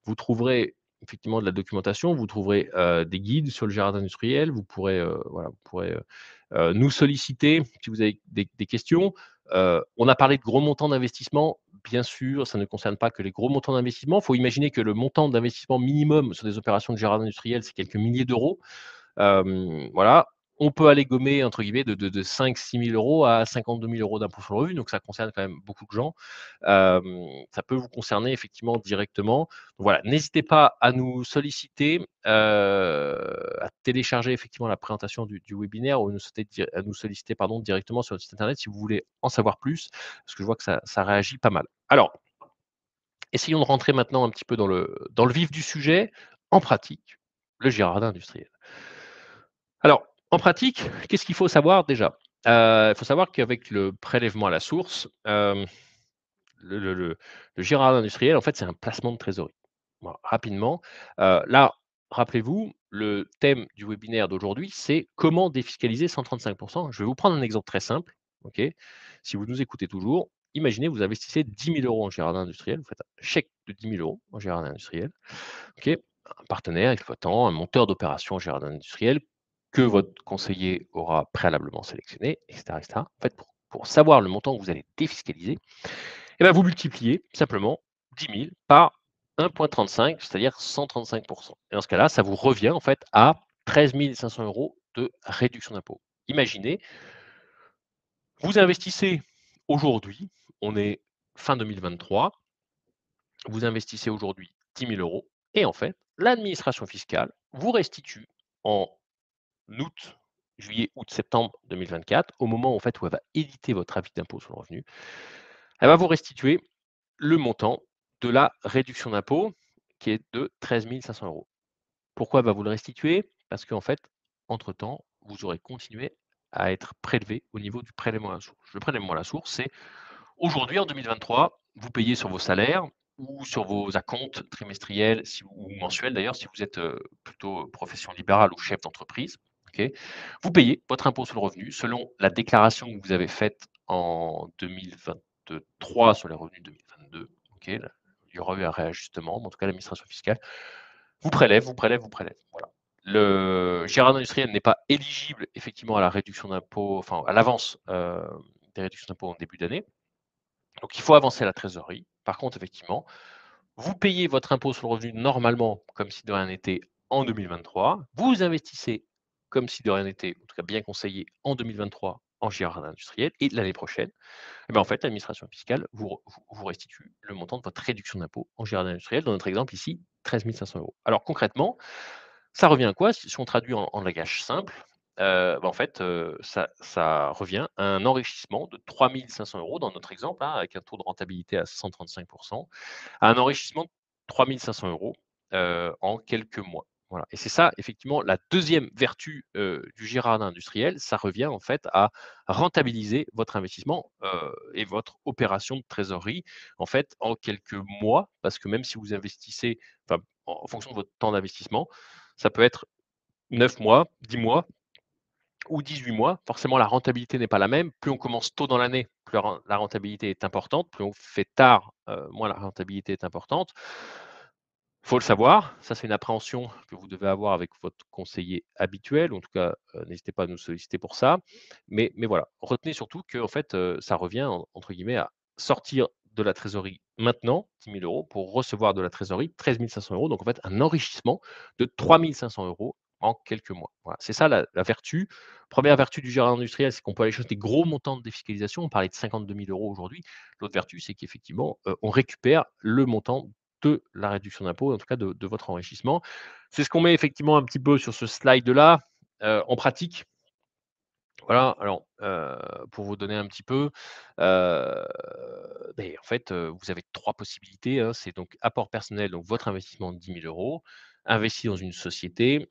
Vous trouverez effectivement de la documentation, vous trouverez, des guides sur le jardin industriel, vous pourrez, voilà, vous pourrez, nous solliciter si vous avez des questions. On a parlé de gros montants d'investissement. Bien sûr, ça ne concerne pas que les gros montants d'investissement. Il faut imaginer que le montant d'investissement minimum sur des opérations de jardin industriel, c'est quelques milliers d'euros. Voilà, on peut aller gommer entre guillemets de 5 000 – 6 000 € à 52 000 € d'impôt sur le revenu, donc ça concerne quand même beaucoup de gens. Ça peut vous concerner effectivement directement. Donc voilà, n'hésitez pas à nous solliciter, à télécharger effectivement la présentation du webinaire ou à nous solliciter pardon, directement sur notre site internet si vous voulez en savoir plus, parce que je vois que ça réagit pas mal. Alors, essayons de rentrer maintenant un petit peu dans le vif du sujet, en pratique, le jardin industriel. Alors, en pratique, qu'est-ce qu'il faut savoir déjà? Il faut savoir qu'avec le prélèvement à la source, le gérard industriel, en fait, c'est un placement de trésorerie. Voilà, rapidement, là, rappelez-vous, le thème du webinaire d'aujourd'hui, c'est comment défiscaliser 135. Je vais vous prendre un exemple très simple, OK? Si vous nous écoutez toujours, imaginez vous investissez 10 000 € en gérard industriel, vous faites un chèque de 10 000 € en gérard industriel. OK, un partenaire exploitant, un monteur d'opération en jardin industriel que votre conseiller aura préalablement sélectionné, et cetera. En fait, pour savoir le montant que vous allez défiscaliser, et ben, vous multipliez simplement 10 000 par 1,35, c'est-à-dire 135. Et dans ce cas-là, ça vous revient en fait à 13 500 € de réduction d'impôt. Imaginez, vous investissez aujourd'hui, on est fin 2023, vous investissez aujourd'hui 10 000 € et en fait, l'administration fiscale vous restitue en août, juillet, août, septembre 2024, au moment en fait où elle va éditer votre avis d'impôt sur le revenu, elle va vous restituer le montant de la réduction d'impôt qui est de 13 500 €. Pourquoi elle va vous le restituer? Parce qu'en fait, entre-temps, vous aurez continué à être prélevé au niveau du prélèvement à la source. Le prélèvement à la source, c'est aujourd'hui, en 2023, vous payez sur vos salaires ou sur vos acomptes trimestriels ou mensuels d'ailleurs, si vous êtes plutôt profession libérale ou chef d'entreprise. Ok, vous payez votre impôt sur le revenu selon la déclaration que vous avez faite en 2023 sur les revenus 2022. Ok, là, il y aura eu un réajustement, mais en tout cas, l'administration fiscale vous prélève, vous prélève, vous prélève. Voilà. Le gérard industriel n'est pas éligible effectivement à la réduction d'impôt, enfin à l'avance des réductions d'impôt en début d'année. Donc il faut avancer la trésorerie. Par contre, effectivement, vous payez votre impôt sur le revenu normalement, comme si de rien n'était, en 2023. Vous investissez comme si de rien n'était, en tout cas bien conseillé, en 2023 en jardin industriel et l'année prochaine, eh ben, en fait, l'administration fiscale vous restitue le montant de votre réduction d'impôt en jardin industriel. Dans notre exemple ici, 13 500 €. Alors concrètement, ça revient à quoi? Si on traduit en langage simple, bah, en fait, ça revient à un enrichissement de 3 500 € dans notre exemple, hein, avec un taux de rentabilité à 135, à un enrichissement de 3 500 €, en quelques mois. Voilà et c'est ça effectivement la deuxième vertu, du Girardin industriel, ça revient en fait à rentabiliser votre investissement, et votre opération de trésorerie, en fait, en quelques mois. Parce que même si vous investissez, enfin, en fonction de votre temps d'investissement, ça peut être 9 mois, 10 mois ou 18 mois. Forcément, la rentabilité n'est pas la même. Plus on commence tôt dans l'année, plus la rentabilité est importante. Plus on fait tard, moins la rentabilité est importante. Faut le savoir, ça c'est une appréhension que vous devez avoir avec votre conseiller habituel, en tout cas, n'hésitez pas à nous solliciter pour ça. Mais voilà, retenez surtout que en fait, ça revient entre guillemets à sortir de la trésorerie maintenant, 10 000 € pour recevoir de la trésorerie 13 500 €. Donc en fait, un enrichissement de 3 500 € en quelques mois. Voilà, c'est ça la vertu. Première vertu du gérant industriel, c'est qu'on peut aller chercher des gros montants de défiscalisation. On parlait de 52 000 € aujourd'hui. L'autre vertu, c'est qu'effectivement, on récupère le montant de la réduction d'impôt, en tout cas de votre enrichissement. C'est ce qu'on met effectivement un petit peu sur ce slide-là, en pratique. Voilà, alors, pour vous donner un petit peu, heu, beh, en fait, vous avez 3 possibilités, hein. C'est donc apport personnel, donc votre investissement de 10 000 €, investi dans une société,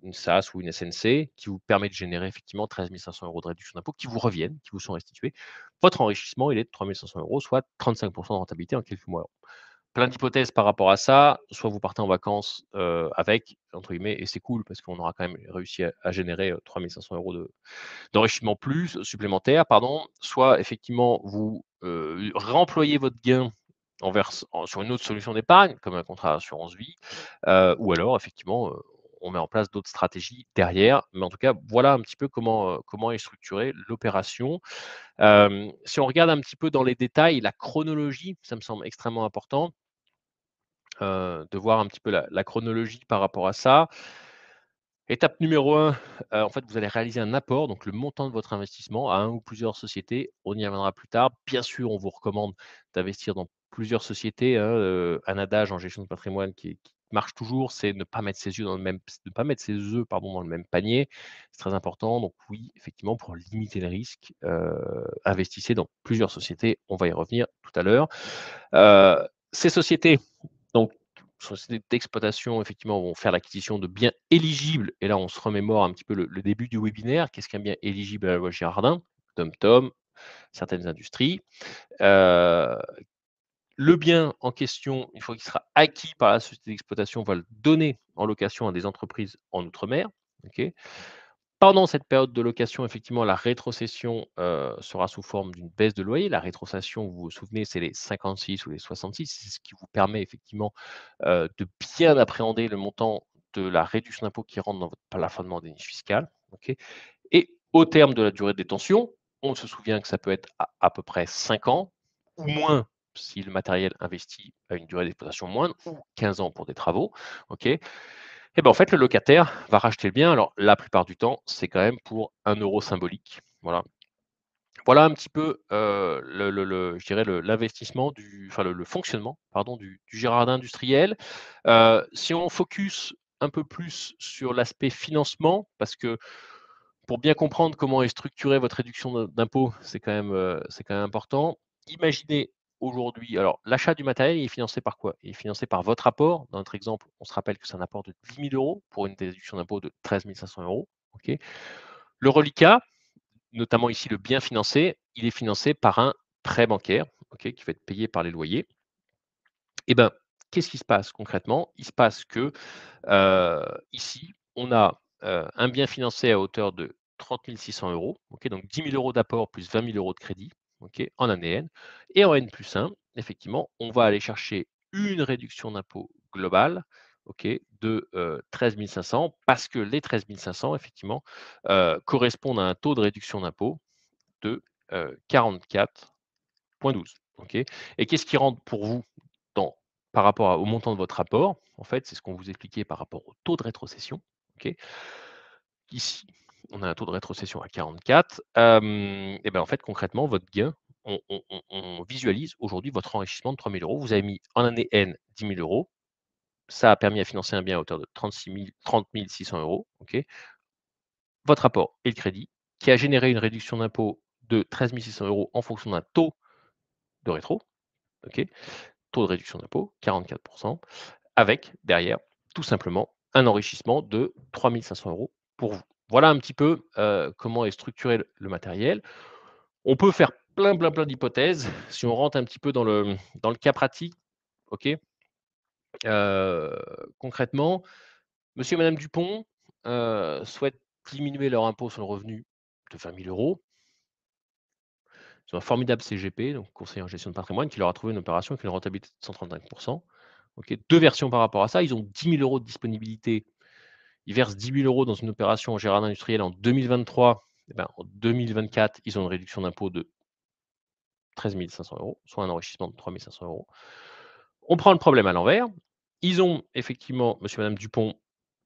une SAS ou une SNC qui vous permet de générer effectivement 13 500 € de réduction d'impôt qui vous reviennent, qui vous sont restitués. Votre enrichissement, il est de 3 500 €, soit 35 de rentabilité en quelques mois. Plein d'hypothèses par rapport à ça. Soit vous partez en vacances, avec, entre guillemets et c'est cool parce qu'on aura quand même réussi à générer, 3 500 € d'enrichissement supplémentaire, pardon. Soit effectivement vous, réemployez votre gain sur une autre solution d'épargne, comme un contrat assurance vie, ou alors effectivement, on met en place d'autres stratégies derrière. Mais en tout cas, voilà un petit peu comment est structurée l'opération. Si on regarde un petit peu dans les détails, la chronologie, ça me semble extrêmement important de voir un petit peu la chronologie par rapport à ça. Étape numéro 1, en fait, vous allez réaliser un apport, donc le montant de votre investissement à un ou plusieurs sociétés. On y reviendra plus tard. Bien sûr, on vous recommande d'investir dans plusieurs sociétés, hein, un adage en gestion de patrimoine qui marche toujours, c'est ne pas mettre ses œufs, pardon, dans le même panier. C'est très important. Donc oui, effectivement, pour limiter le risque, investissez dans plusieurs sociétés. On va y revenir tout à l'heure. Ces sociétés, donc sociétés d'exploitation, effectivement, vont faire l'acquisition de biens éligibles et là, on se remémore un petit peu le début du webinaire. Qu'est-ce qu'un bien éligible à la loi Girardin? TomTom, certaines industries. Heu, le bien en question, une fois qu'il sera acquis par la société d'exploitation, on va le donner en location à des entreprises en outre-mer, OK? Pendant cette période de location, effectivement, la rétrocession, sera sous forme d'une baisse de loyer. La rétrocession, vous vous souvenez, c'est les 56 ou les 66. C'est ce qui vous permet effectivement, de bien appréhender le montant de la réduction d'impôt qui rentre dans votre plafonnement des niches fiscales, OK? Et au terme de la durée de détention, on se souvient que ça peut être à peu près 5 ans ou moins si le matériel investi a une durée d'exploitation moindre ou 15 ans pour des travaux, OK? Et ben, en fait, le locataire va racheter le bien. Alors, la plupart du temps, c'est quand même pour 1 € symbolique. Voilà. Voilà un petit peu, je dirais l'investissement le fonctionnement, pardon, du Girardin industriel. Si on focus un peu plus sur l'aspect financement, parce que pour bien comprendre comment est structurée votre réduction d'impôt, c'est quand même important. Imaginez aujourd'hui alors l'achat du matériel, il est financé par quoi? Il est financé par votre apport. Dans notre exemple, on se rappelle que c'est un apport de 10 000 € pour une déduction d'impôt de 13 500 €, OK. Le reliquat, notamment ici le bien financé, il est financé par un prêt bancaire, OK, qui va être payé par les loyers. Et ben, qu'est-ce qui se passe concrètement? Il se passe que ici, on a, un bien financé à hauteur de 30 600 €, OK, donc 10 000 € d'apport plus 20 000 € de crédit, OK, en année N et en N+1, effectivement, on va aller chercher une réduction d'impôt globale, OK, de, 13 500 parce que les 13 500 effectivement, correspondent à un taux de réduction d'impôt de, 44,12, OK et qu'est-ce qui rentre pour vous dans par rapport au montant de votre apport? En fait, c'est ce qu'on vous expliquait par rapport au taux de rétrocession, OK? Ici, on a un taux de rétrocession à 44, et ben, en fait, concrètement, votre gain, on visualise aujourd'hui votre enrichissement de 3 000 €. Vous avez mis en année N 10 000 €. Ça a permis à financer un bien à hauteur de 30 600 €, OK? Votre apport et le crédit qui a généré une réduction d'impôt de 13 600 € en fonction d'un taux de rétro, OK? Taux de réduction d'impôt, 44 avec derrière, tout simplement un enrichissement de 3 500 € pour vous. Voilà un petit peu, comment est structuré le matériel. On peut faire plein d'hypothèses. Si on rentre un petit peu dans le cas pratique, OK? Concrètement, monsieur et madame Dupont, souhaitent diminuer leur impôt sur le revenu de 20 000 €. Ils ont un formidable CGP, donc conseiller en gestion de patrimoine, qui leur a trouvé une opération avec une rentabilité de 135. OK, 2 versions par rapport à ça. Ils ont 10 000 € de disponibilité. Ils versent 10 000 € dans une opération en gérard industriel en 2023. Et ben, en 2024, ils ont une réduction d'impôt de 13 500 €, soit un enrichissement de 3 500 €. On prend le problème à l'envers. Ils ont effectivement, monsieur et madame Dupont,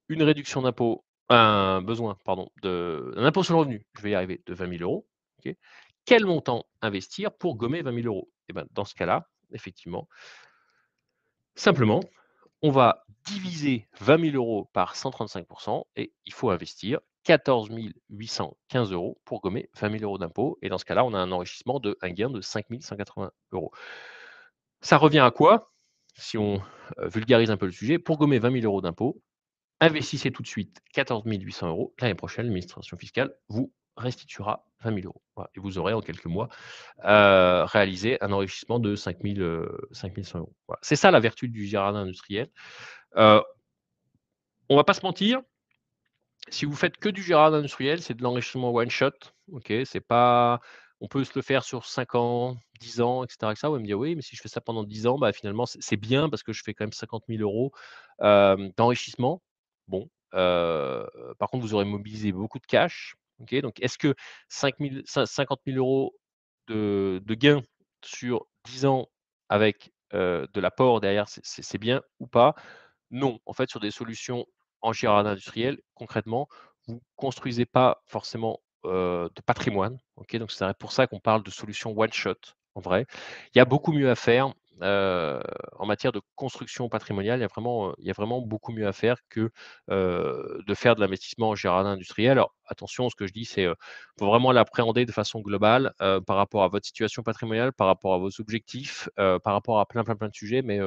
une réduction d'impôt, un besoin, pardon, un impôt sur le revenu, je vais y arriver, de 20 000 €. OK. Quel montant investir pour gommer 20 000 €? Et ben, dans ce cas-là, effectivement, simplement, on va diviser 20 000 € par 135 et il faut investir 14 815 € pour gommer 20 000 € d'impôt et dans ce cas-là, on a un gain de 5 180 €. Ça revient à quoi? Si on, vulgarise un peu le sujet, pour gommer 20 000 € d'impôt, investissez tout de suite 14 800 €. L'année prochaine, l'administration fiscale vous restituera 20 000 €. Voilà et vous aurez en quelques mois, réalisé un enrichissement de 5 100 €. Voilà. C'est ça la vertu du jardin industriel. Heu, on va pas se mentir, si vous faites que du gérard industriel, c'est de l'enrichissement one shot, OK? C'est pas on peut se le faire sur 5 ans, 10 ans et cetera. Vous allez me dire: «Oui, mais si je fais ça pendant 10 ans, bah, finalement, c'est bien parce que je fais quand même 50 000 € d'enrichissement». Bon, par contre, vous aurez mobilisé beaucoup de cash, OK? Donc est-ce que 50 000 € de gains sur 10 ans avec, de l'apport derrière, c'est bien ou pas? Non, en fait, sur des solutions en Girard industriel, concrètement, vous construisez pas forcément, de patrimoine, OK? Donc c'est pour ça qu'on parle de solutions one shot, en vrai. Il y a beaucoup mieux à faire, heu, en matière de construction patrimoniale. Il y a vraiment beaucoup mieux à faire que, de faire de l'investissement en Girard industriel. Alors attention, ce que je dis, c'est, faut vraiment l'appréhender de façon globale, par rapport à votre situation patrimoniale, par rapport à vos objectifs, par rapport à plein de sujets, mais,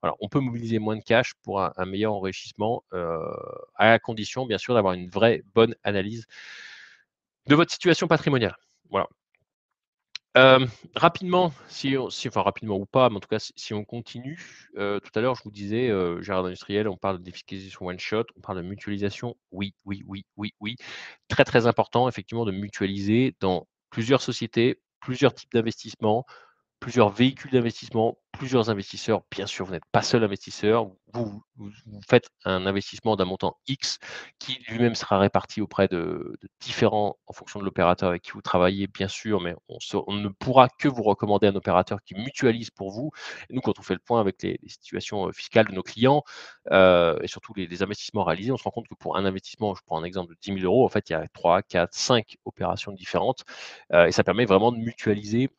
voilà, on peut mobiliser moins de cash pour un meilleur enrichissement, à la condition, bien sûr, d'avoir une vraie bonne analyse de votre situation patrimoniale. Voilà. Rapidement, si enfin rapidement ou pas, mais en tout cas si on continue, tout à l'heure je vous disais, jardin industriel, on parle de défiscalisation one shot, on parle de mutualisation. Oui. Très important effectivement de mutualiser dans plusieurs sociétés, plusieurs types d'investissements. Plusieurs véhicules d'investissement, plusieurs investisseurs. Bien sûr, vous n'êtes pas seul investisseur. Vous faites un investissement d'un montant X qui lui-même sera réparti auprès de différents en fonction de l'opérateur avec qui vous travaillez, bien sûr, mais on ne pourra que vous recommander un opérateur qui mutualise pour vous. Et nous, quand on fait le point avec les situations, fiscales de nos clients, et surtout les investissements réalisés, on se rend compte que pour un investissement, je prends un exemple de 10 000 €, en fait, il y a 3, 4, 5 opérations différentes, et ça permet vraiment de mutualiser,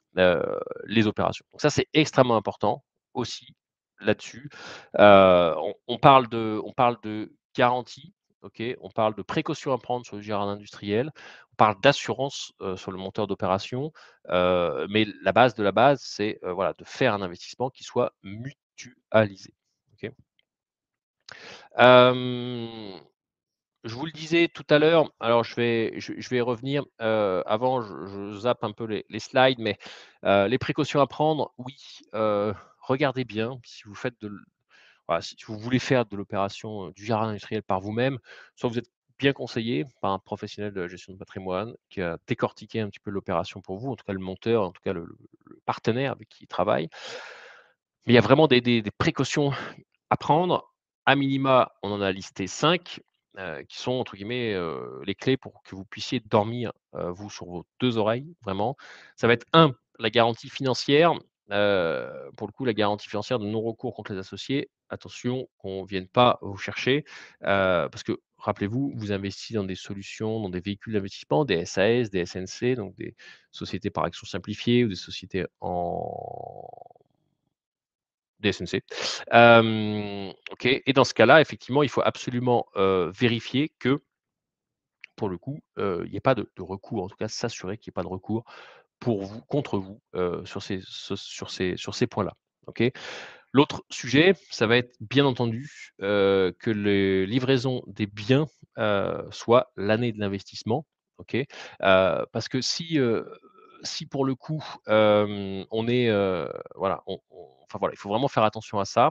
les opérations. Donc ça, c'est extrêmement important aussi là-dessus. On parle de garantie, OK? On parle de précautions à prendre sur le gérard industriel. On parle d'assurance, sur le monteur d'opération, mais la base de la base, c'est, voilà, de faire un investissement qui soit mutualisé, OK? Hem Je vous le disais tout à l'heure, alors je vais y revenir, avant je zappe un peu les slides, mais les précautions à prendre, oui, regardez bien si vous faites de l voilà, si vous voulez faire de l'opération, du jardin industriel par vous-même, soit vous êtes bien conseillé par un professionnel de la gestion de patrimoine qui a décortiqué un petit peu l'opération pour vous, en tout cas le monteur, en tout cas le partenaire avec qui il travaille. Mais il y a vraiment des précautions à prendre. À minima, on en a listé 5, qui sont entre guillemets, les clés pour que vous puissiez dormir, vous sur vos 2 oreilles, vraiment. Ça va être un, la garantie financière, pour le coup, la garantie financière de non-recours contre les associés. Attention qu'on ne vienne pas vous chercher, parce que rappelez-vous, vous investissez dans des solutions, dans des véhicules d'investissement, des SAS, des SNC, donc des sociétés par action simplifiée ou des sociétés en des SNC. OK et dans ce cas-là, effectivement, il faut absolument, vérifier que, pour le coup, il y ait pas de recours, en tout cas s'assurer qu'il y ait pas de recours pour vous contre vous, sur ces points-là. OK? L'autre sujet, ça va être bien entendu, que les livraisons des biens, soient l'année de l'investissement, OK? Parce que si pour le coup, on est, voilà, enfin voilà, il faut vraiment faire attention à ça.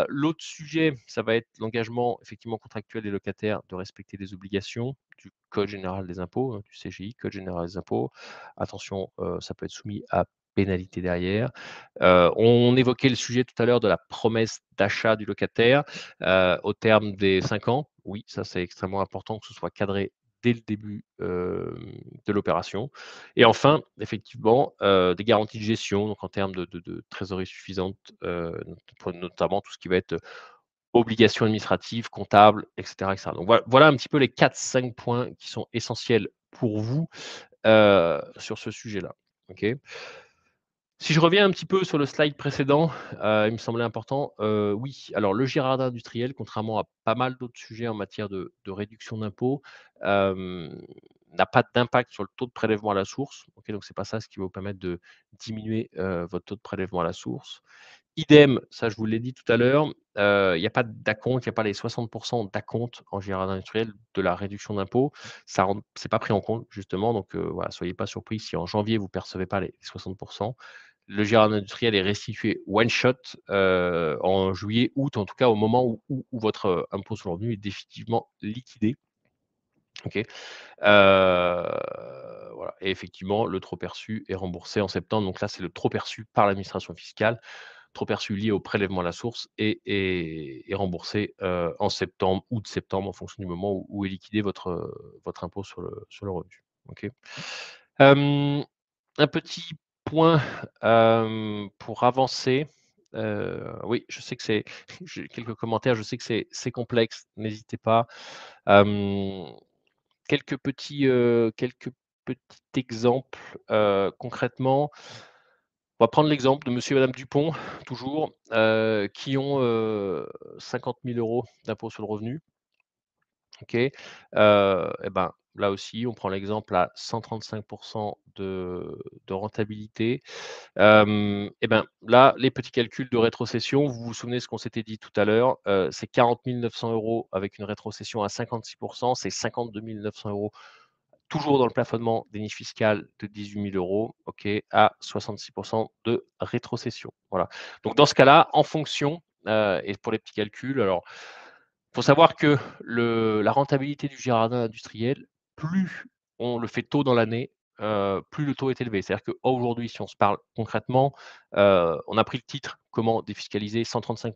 L'autre sujet, ça va être l'engagement effectivement contractuel des locataires de respecter les obligations du code général des impôts, du CGI, code général des impôts. Attention, ça peut être soumis à pénalité derrière. On évoquait le sujet tout à l'heure de la promesse d'achat du locataire, au terme des 5 ans. Oui, ça c'est extrêmement important que ce soit cadré dès le début, de l'opération. Et enfin, effectivement, des garanties de gestion, donc en termes de trésorerie suffisante, notamment tout ce qui va être obligations administratives, comptables, et cetera. Donc voilà un petit peu les 4-5 points qui sont essentiels pour vous, sur ce sujet-là. OK? Si je reviens un petit peu sur le slide précédent, il me semblait important, oui, alors le girardin industriel, contrairement à pas mal d'autres sujets en matière de réduction d'impôts, hem, n'a pas d'impact sur le taux de prélèvement à la source. OK, donc c'est pas ça ce qui va vous permettre de diminuer, votre taux de prélèvement à la source. Idem, ça je vous l'ai dit tout à l'heure, il y a pas d'acompte, il y a pas les 60 d'acompte en girardin industriel de la réduction d'impôt. Ça rentre c'est pas pris en compte justement, donc voilà, soyez pas surpris si en janvier vous percevez pas les 60. Le girardin industriel est restitué one shot, en juillet, août, en tout cas au moment où votre, impôt sur le revenu est définitivement liquidé. OK? Voilà et effectivement, le trop perçu est remboursé en septembre. Donc là, c'est le trop perçu par l'administration fiscale, trop perçu lié au prélèvement à la source et remboursé, en septembre, août-septembre, en fonction du moment où est liquidé votre impôt sur le revenu. OK? Hem, un petit point, pour avancer. Oui, je sais que c'est j'ai quelques commentaires, je sais que c'est complexe, n'hésitez pas. Hem quelques petits exemples, concrètement, on va prendre l'exemple de monsieur et madame Dupont, toujours, qui ont, 50 000 € d'impôt sur le revenu, OK? Et ben, là aussi, on prend l'exemple à 135 de rentabilité. Et ben, là, les petits calculs de rétrocession, vous vous souvenez ce qu'on s'était dit tout à l'heure, c'est 40 900 € avec une rétrocession à 56, c'est 52 900 € toujours dans le plafonnement des niches fiscales de 18 000 €, OK, à 66 de rétrocession. Voilà. Donc dans ce cas-là, en fonction, et pour les petits calculs, alors, il faut savoir que la rentabilité du girardin industriel, plus on le fait tôt dans l'année, plus le taux est élevé. C'est-à-dire qu'aujourd'hui, si on se parle concrètement, on a pris le titre «Comment défiscaliser 135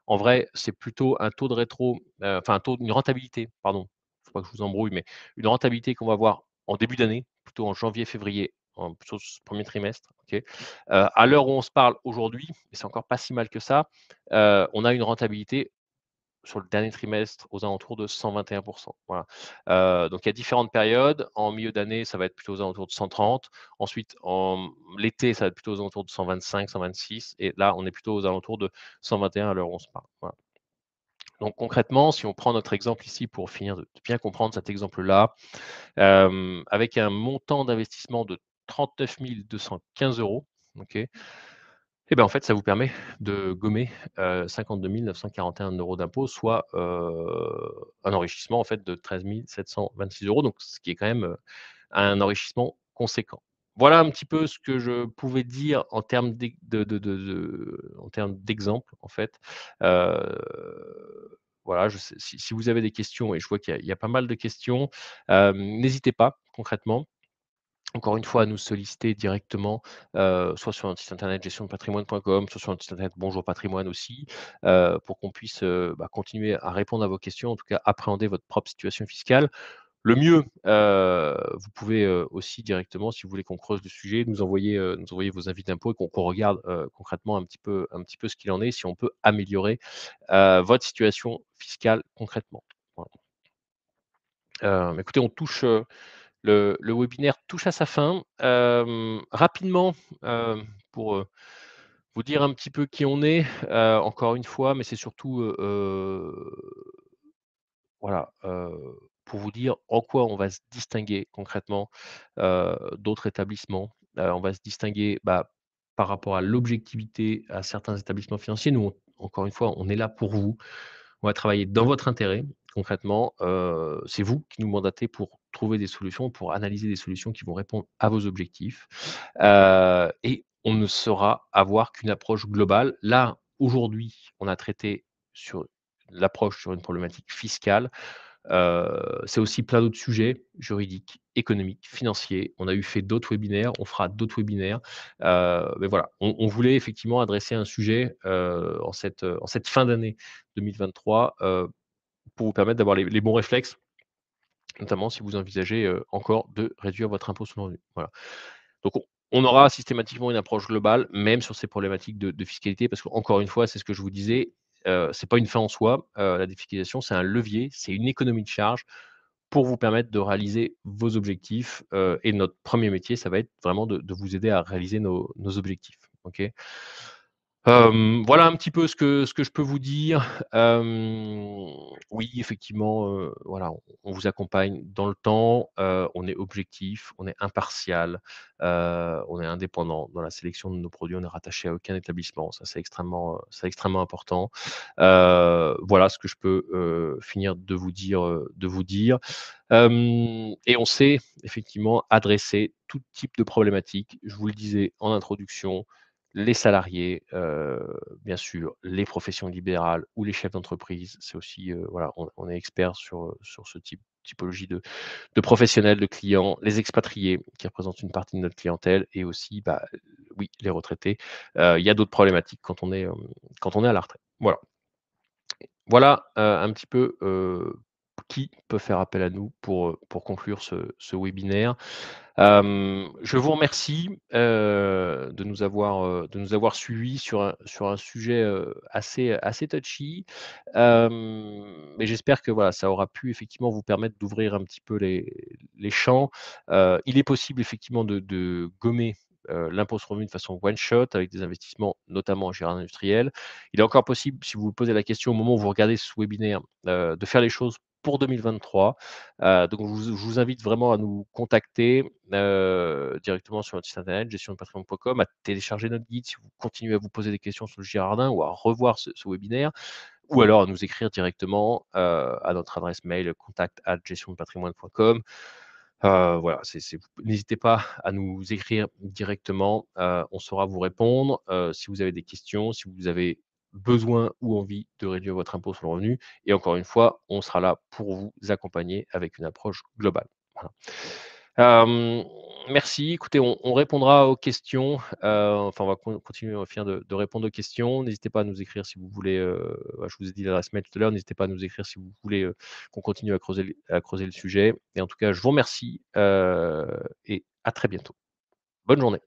En vrai, c'est plutôt un taux de rétro, enfin un taux une rentabilité, pardon, faut pas que je vous embrouille, mais une rentabilité qu'on va voir en début d'année, plutôt en janvier-février, plutôt ce 1er trimestre, OK? À l'heure où on se parle aujourd'hui, et c'est encore pas si mal que ça, on a une rentabilité sur le dernier trimestre aux alentours de 121. Voilà. Donc il y a différentes périodes. En milieu d'année, ça va être plutôt aux alentours de 130. Ensuite, en l'été, ça va être plutôt aux alentours de 125, 126 et là, on est plutôt aux alentours de 121 à l'heure où on se parle. Voilà. Donc concrètement, si on prend notre exemple ici pour finir de bien comprendre cet exemple-là, avec un montant d'investissement de 39 215 €, OK? Et ben, en fait, ça vous permet de gommer, 52 941 € d'impôts, soit, un enrichissement en fait de 13 726 €, donc ce qui est quand même, un enrichissement conséquent. Voilà un petit peu ce que je pouvais dire en termes en termes d'exemples en fait. Voilà, je sais si vous avez des questions et je vois qu'il y a pas mal de questions, n'hésitez pas concrètement. Encore une fois, à nous solliciter directement, soit sur notre site internet gestiondepatrimoine.com, soit sur notre site internet Bonjour Patrimoine aussi, pour qu'on puisse, continuer à répondre à vos questions, en tout cas appréhender votre propre situation fiscale. Le mieux, vous pouvez, aussi directement, si vous voulez qu'on creuse le sujet, nous envoyer vos avis d'impôt et qu'on regarde, concrètement un petit peu ce qu'il en est, si on peut améliorer, votre situation fiscale concrètement. Voilà. Écoutez, le webinaire touche à sa fin. Rapidement, pour, vous dire un petit peu qui on est, encore une fois, mais c'est surtout, voilà, pour vous dire en quoi on va se distinguer concrètement, d'autres établissements. On va se distinguer, par rapport à l'objectivité à certains établissements financiers. Nous, encore une fois, on est là pour vous. On va travailler dans votre intérêt. Concrètement, c'est vous qui nous mandatez pour trouver des solutions, pour analyser des solutions qui vont répondre à vos objectifs. Et on ne saura avoir qu'une approche globale. Là, aujourd'hui, on a traité sur l'approche sur une problématique fiscale. C'est aussi plein d'autres sujets juridiques, économiques, financiers. On a fait d'autres webinaires, on fera d'autres webinaires. Mais voilà, on voulait effectivement adresser un sujet, en cette fin d'année 2023, pour vous permettre d'avoir les bons réflexes, notamment si vous envisagez, encore de réduire votre impôt sur le revenu. Voilà. Donc on aura systématiquement une approche globale, même sur ces problématiques de fiscalité, parce qu'encore une fois, c'est ce que je vous disais, c'est pas une fin en soi, la défiscalisation, c'est un levier, c'est une économie de charge pour vous permettre de réaliser vos objectifs, et notre premier métier, ça va être vraiment de vous aider à réaliser nos objectifs. OK? Voilà un petit peu ce que je peux vous dire. Oui, effectivement, voilà, on vous accompagne dans le temps, on est objectif, on est impartial, on est indépendant dans la sélection de nos produits, on est rattaché à aucun établissement. Ça, c'est extrêmement important. Voilà ce que je peux, finir de vous dire. Et on sait effectivement adresser tout type de problématiques. Je vous le disais en introduction, les salariés, bien sûr, les professions libérales ou les chefs d'entreprise. C'est aussi, voilà, on est expert sur ce typologie de professionnels, de clients, les expatriés qui représentent une partie de notre clientèle et aussi, bah, oui, les retraités. Il y a d'autres problématiques quand on est à la retraite. Voilà. Voilà, un petit peu, qui peut faire appel à nous pour conclure ce webinaire. Je vous remercie, de nous avoir suivis sur un sujet, assez touchy. Mais j'espère que voilà, ça aura pu effectivement vous permettre d'ouvrir un petit peu les champs. Il est possible effectivement de gommer, l'impôt sur le revenu de façon one shot avec des investissements, notamment en général industriel. Il est encore possible, si vous vous posez la question au moment où vous regardez ce webinaire, de faire les choses pour 2023. Donc je vous invite vraiment à nous contacter, directement sur notre site internet gestiondepatrimoine.com, à télécharger notre guide si vous continuez à vous poser des questions sur le Girardin ou à revoir ce webinaire ou alors à nous écrire directement, à notre adresse mail contact@gestiondepatrimoine.com. Voilà, c'est n'hésitez pas à nous écrire directement, on saura vous répondre, si vous avez des questions, si vous avez besoin ou envie de réduire votre impôt sur le revenu et encore une fois, on sera là pour vous accompagner avec une approche globale. Voilà. Merci. Écoutez, on répondra aux questions, enfin, on va continuer, on va finir de répondre aux questions. N'hésitez pas à nous écrire si vous voulez, bah, je vous ai dit l'adresse mail tout à l'heure, n'hésitez pas à nous écrire si vous voulez, qu'on continue à creuser le sujet et en tout cas, je vous remercie, et à très bientôt. Bonne journée.